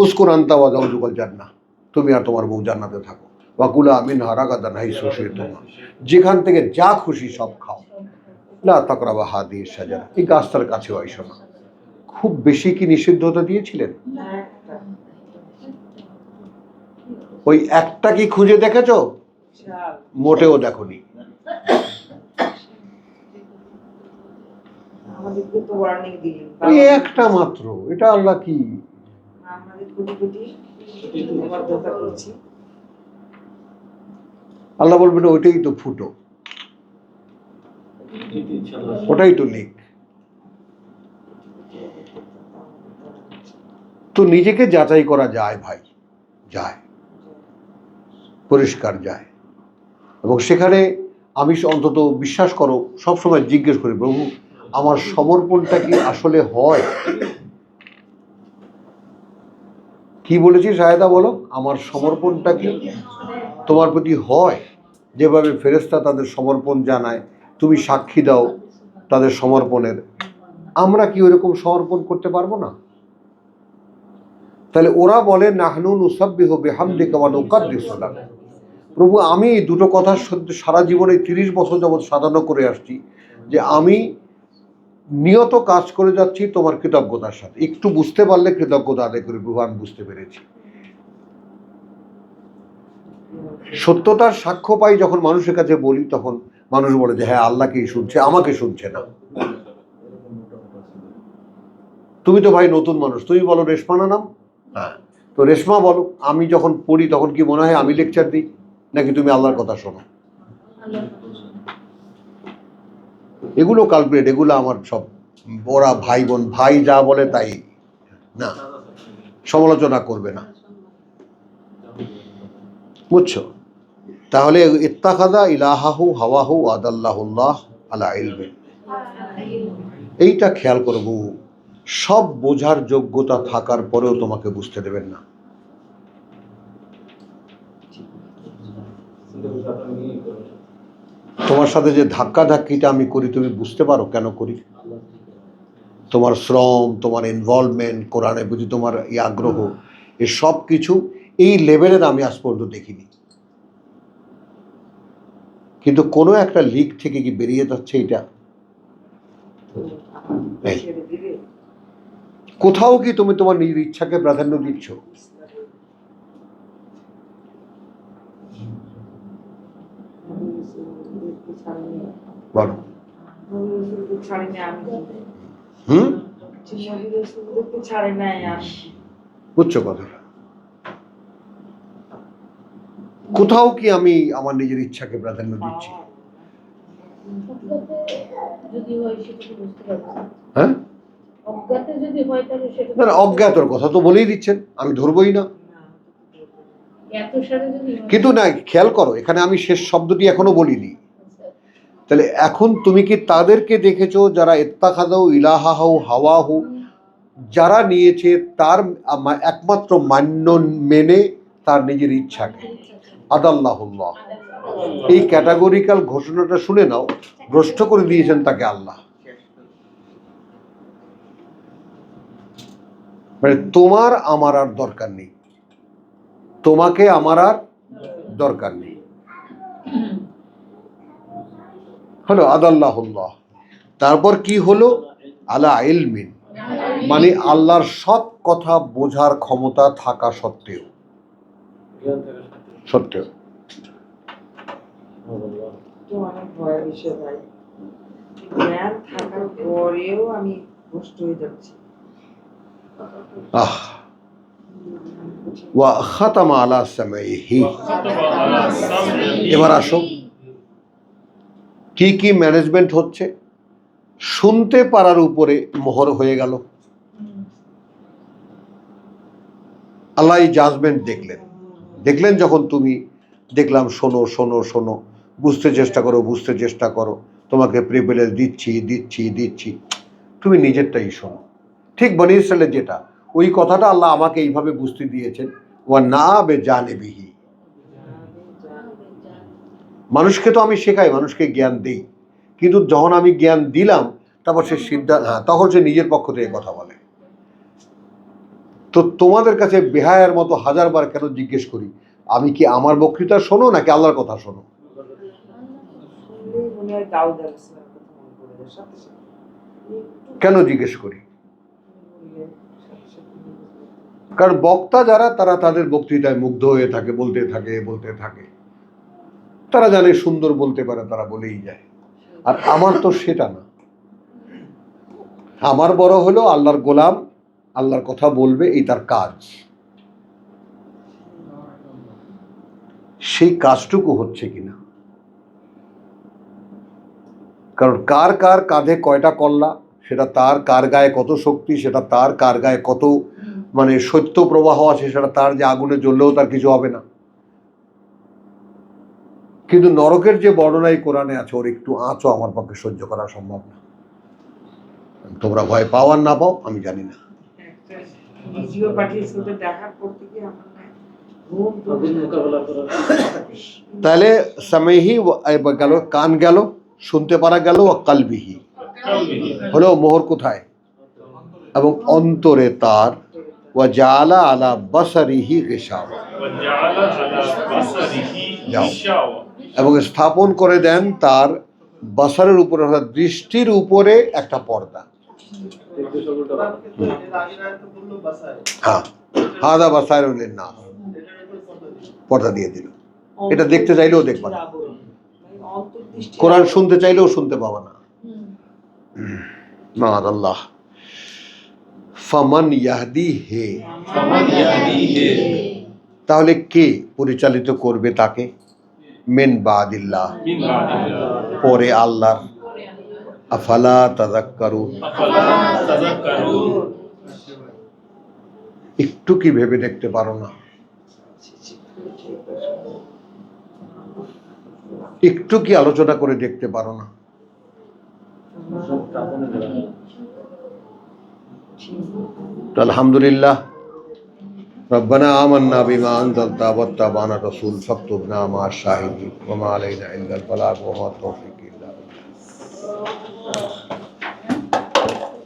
উস্কুন আনতা ওয়া যাওজুকাল জান্নাহ, তুমি আর তোমার বউ জান্নাতে থাকো। ওয়াকুলা মিনহা রাগাদান হাইসু শি'তুমা, যেখান থেকে যা খুশি সব খাও। লা তাকরাবা হাদিহি শাজারা, এই গাছটার কাছেও আইসো না। খুব বেশি কি নিষিদ্ধতা দিয়েছিলেন? ওই একটা কি খুঁজে দেখেছো? মোটেও দেখোনি। আমাদেরকে তো ওয়ার্নিং দিলেন, ওই একটা মাত্র, এটা আল্লাহ কি আমাদের কোটি কোটি অবাধ্যতা করছি। আল্লাহ বলবেন ওইটাই তো ফুটো, ওটাই তো লিক। তো নিজেকে যাচাই করা যায় ভাই, যায়, পরিষ্কার যায়। এবং সেখানে আমি অন্তত বিশ্বাস করো সবসময় জিজ্ঞেস করি, প্রভু আমার সমর্পণটা কি আসলে হয়? কি বলেছি শাহেদা বলো, আমার সমর্পণটা কি তোমার প্রতি হয়? যেভাবে ফেরেশতা তাদের সমর্পণ জানায়, তুমি সাক্ষী দাও তাদের সমর্পণের, আমরা কি ওরকম সমর্পণ করতে পারবো না? তাহলে ওরা বলে নাহনু নুসাব্বিহু বিহামদিকা ওয়া নুকাদ্দিসু লাক। প্রভু আমি দুটো কথা সারা জীবনে 30 বছর যাবৎ সাধনা করে আসছি, যে আমি নিয়ত কাজ করে যাচ্ছি তোমার কৃতজ্ঞতার সাথে। একটু বুঝতে পারলে কৃতজ্ঞতা আদায় করি, প্রভু আমি বুঝতে পেরেছি। সত্যতার সাক্ষ্য পাই যখন মানুষের কাছে বলি, তখন মানুষ বলে যে হ্যাঁ আল্লাহকেই শুনছে, আমাকে শুনছে না। তুমি তো ভাই নতুন মানুষ, তুমি বলো রেশমা না নাম? হ্যাঁ, তো রেশমা বলো, আমি যখন পড়ি তখন কি মনে হয় আমি লেকচার দিই, নাকি তুমি আল্লাহর কথা শোনো? এগুলো কালপ্রিট, এগুলো আমার সব ওরা ভাই বোন, ভাই যা বলে তাই, না, সমালোচনা করবে না, বুঝছো? তাহলে ইত্তাখাযা ইলাহাহু হাওয়াহু আদাল্লাহুল্লাহ আলা ইলমিন, এইটা খেয়াল করব। সব বোঝার যোগ্যতা থাকার পরেও তোমাকে বুঝতে দেবেন না। তোমার সাথে যে ধাক্কা ধাক্কিটা আমি করি, তুমি বুঝতে পারো কেন করি? তোমার শ্রম, তোমার ইনভলভমেন্ট, কোরআনে বুঝি তোমার এই আগ্রহ, এ সব কিছু এই লেভেলের আমি আজ পর্যন্ত দেখিনি। কিন্তু কোনো একটা লিগ থেকে কি বেরিয়ে যাচ্ছে এটা? এই, ছেড়ে দিবে কোথাও কি তুমি তোমার নিজের ইচ্ছাকে প্রাধান্য দিচ্ছ? বলো। ছাড়ে না আমি, হুম, ছাড়ে নাই আমি। বুঝছো কথাটা? কোথাও কি আমি আমার নিজের ইচ্ছাকে প্রাধান্য দিচ্ছি? যদি হয় সেটা তো বুঝতে পারবো না। হ্যাঁ, অজ্ঞাতে যদি হয় তাহলে সেটা না, অজ্ঞাতর কথা তো বলেই দিচ্ছেন, আমি ধরবই না। এত সারে যদি হয়- কিন্তু না, খেয়াল করো, এখানে আমি শেষ শব্দটি এখনো বলিনি। তাহলে এখন তুমি কি তাদেরকে দেখেছো যারা ইত্তাখাযাউ ইলাহাহু হাওয়াহু, যারা নিয়েছে তার একমাত্র মান্য মেনে তার নিজের ইচ্ছাকে, আদাল্লাহুল্লাহ, এই ক্যাটাগরিক্যাল ঘোষণাটা শুনে নাও, ভ্রষ্ট করে দিয়েছেন তাকে আল্লাহ। মানে তোমার আমার আর দরকার নেই, তোমাকে আমার আর দরকার নেই, হলো আদাল্লাহুল্লাহ। তারপর কি হলো? আলা ইলমিন, মানে আল্লাহর সব কথা বোঝার ক্ষমতা থাকা সত্ত্বেও, সত্ত্বেও তো অনেক ভয়ের বিষয় ভাই, জ্ঞান থাকার পরেও আমি ভ্রষ্ট হয়ে যাচ্ছি। আহ ওয়া খাতামা আলা সামাইহি। এবার আসো, কি কি ম্যানেজমেন্ট হচ্ছে? শুনতে পারার উপরে মোহর হয়ে গেল। আল্লাহ এই জাজমেন্ট দেখলেন যখন তুমি, দেখলাম, শোনো শোনো শোনো, বুঝতে চেষ্টা করো, বুঝতে চেষ্টা করো, তোমাকে প্রিভিলেজ দিচ্ছি দিচ্ছি দিচ্ছি, তুমি নিজেরটাই শোনো। ঠিক বনি ইসরাইলের যেটা, ওই কথাটা আল্লাহ আমাকে এইভাবে বুঝতে দিয়েছেন, ওয়া না বে জানিবিহি। মানুষকে তো আমি শেখাই, মানুষকে জ্ঞান দিই, কিন্তু যখন আমি জ্ঞান দিলাম তারপর সে সিদ্ধান্ত, তখন সে নিজের পক্ষ থেকে কথা বলে। তো তোমাদের কাছে বেহায়ার মতো হাজারবার কেন জিজ্ঞেস করি, আমি কি আমার বক্তৃতা শোনো নাকি আল্লাহর কথা শোনো? শুনলেই মনে হয় দাউদ আলাইহিস সালামের কথা মনে পড়ে যায় সাথে সাথে। কেন জিজ্ঞেস করি? বললে সাথে সাথে কারণ বক্তা যারা, তারা তাদের বক্তৃতায় মুগ্ধ হয়ে থাকে, বলতে থাকে, তারা জানে সুন্দর বলতে পারে, তারা বলেই যায়। আর আমার তো সেটা না, আমার বড় হলো আল্লাহর গোলাম, আল্লাহর কথা বলবে, এই তার কাজ। সেই কাজটুকু হচ্ছে কিনা, কারণ কার কার কাঁধে কয়টা কল্লা, সেটা তার, কার গায়ে কত শক্তি সেটা তার, কার গায়ে কত মানে সত্য প্রবাহ আছে সেটা তার, যে আগুনে জ্বললেও তার কিছু হবে না। কিন্তু নরকের যে বর্ণনাই কোরআনে আছে, ওর একটু আঁচও আমার পক্ষে সহ্য করা সম্ভব না। তোমরা ভয় পাও আর না পাও আমি জানি না। একটা ভিডিও পাঠিয়েছে, ওটা দেখার পর থেকে আমার না ঘুম তো মোকাবেলা করার তাহলে সামেহি গেল, কান গেল, শুনতে পারা গেল, কালবিহি হলো মোহর কোথায়? এবং অন্তরে তার, ওয়া জাআলা আলা বাসারিহি গিশাওয়া, এবং স্থাপন করে দেন তার বাসারের উপরে, অর্থাৎ দৃষ্টির উপরে একটা পর্দা। হ্যাঁ, হাদা বাসায়রুল লিন্নাস, পর্দা দিয়ে দিল। এটা দেখতে চাইলেও দেখবা না, অন্তর্দৃষ্টি কোরআন শুনতে চাইলেও শুনতে পাবা না। মাআদাল্লাহ। ফামান ইয়াহদি হে, তাহলে কে পরিচালিত করবে তাকে? মিন বাদিল্লাহ, পরে আল্লাহর। আফালা তাযাক্কারুন, আফালা তাযাক্কারুন, একটু কি ভেবে দেখতে পারো না? একটু কি আলোচনা করে দেখতে পারো না? তো আলহামদুলিল্লাহ, রব্বানা আমান্না বিমা আনজালতা ওয়াত্তাবা'না রাসূল ফাকতুবনা মা'আশ শাহিদিন ওয়া মা আলাইনা ইল্লাল বালাগ ওয়া মা তাওফীকি ইল্লা বিল্লাহ।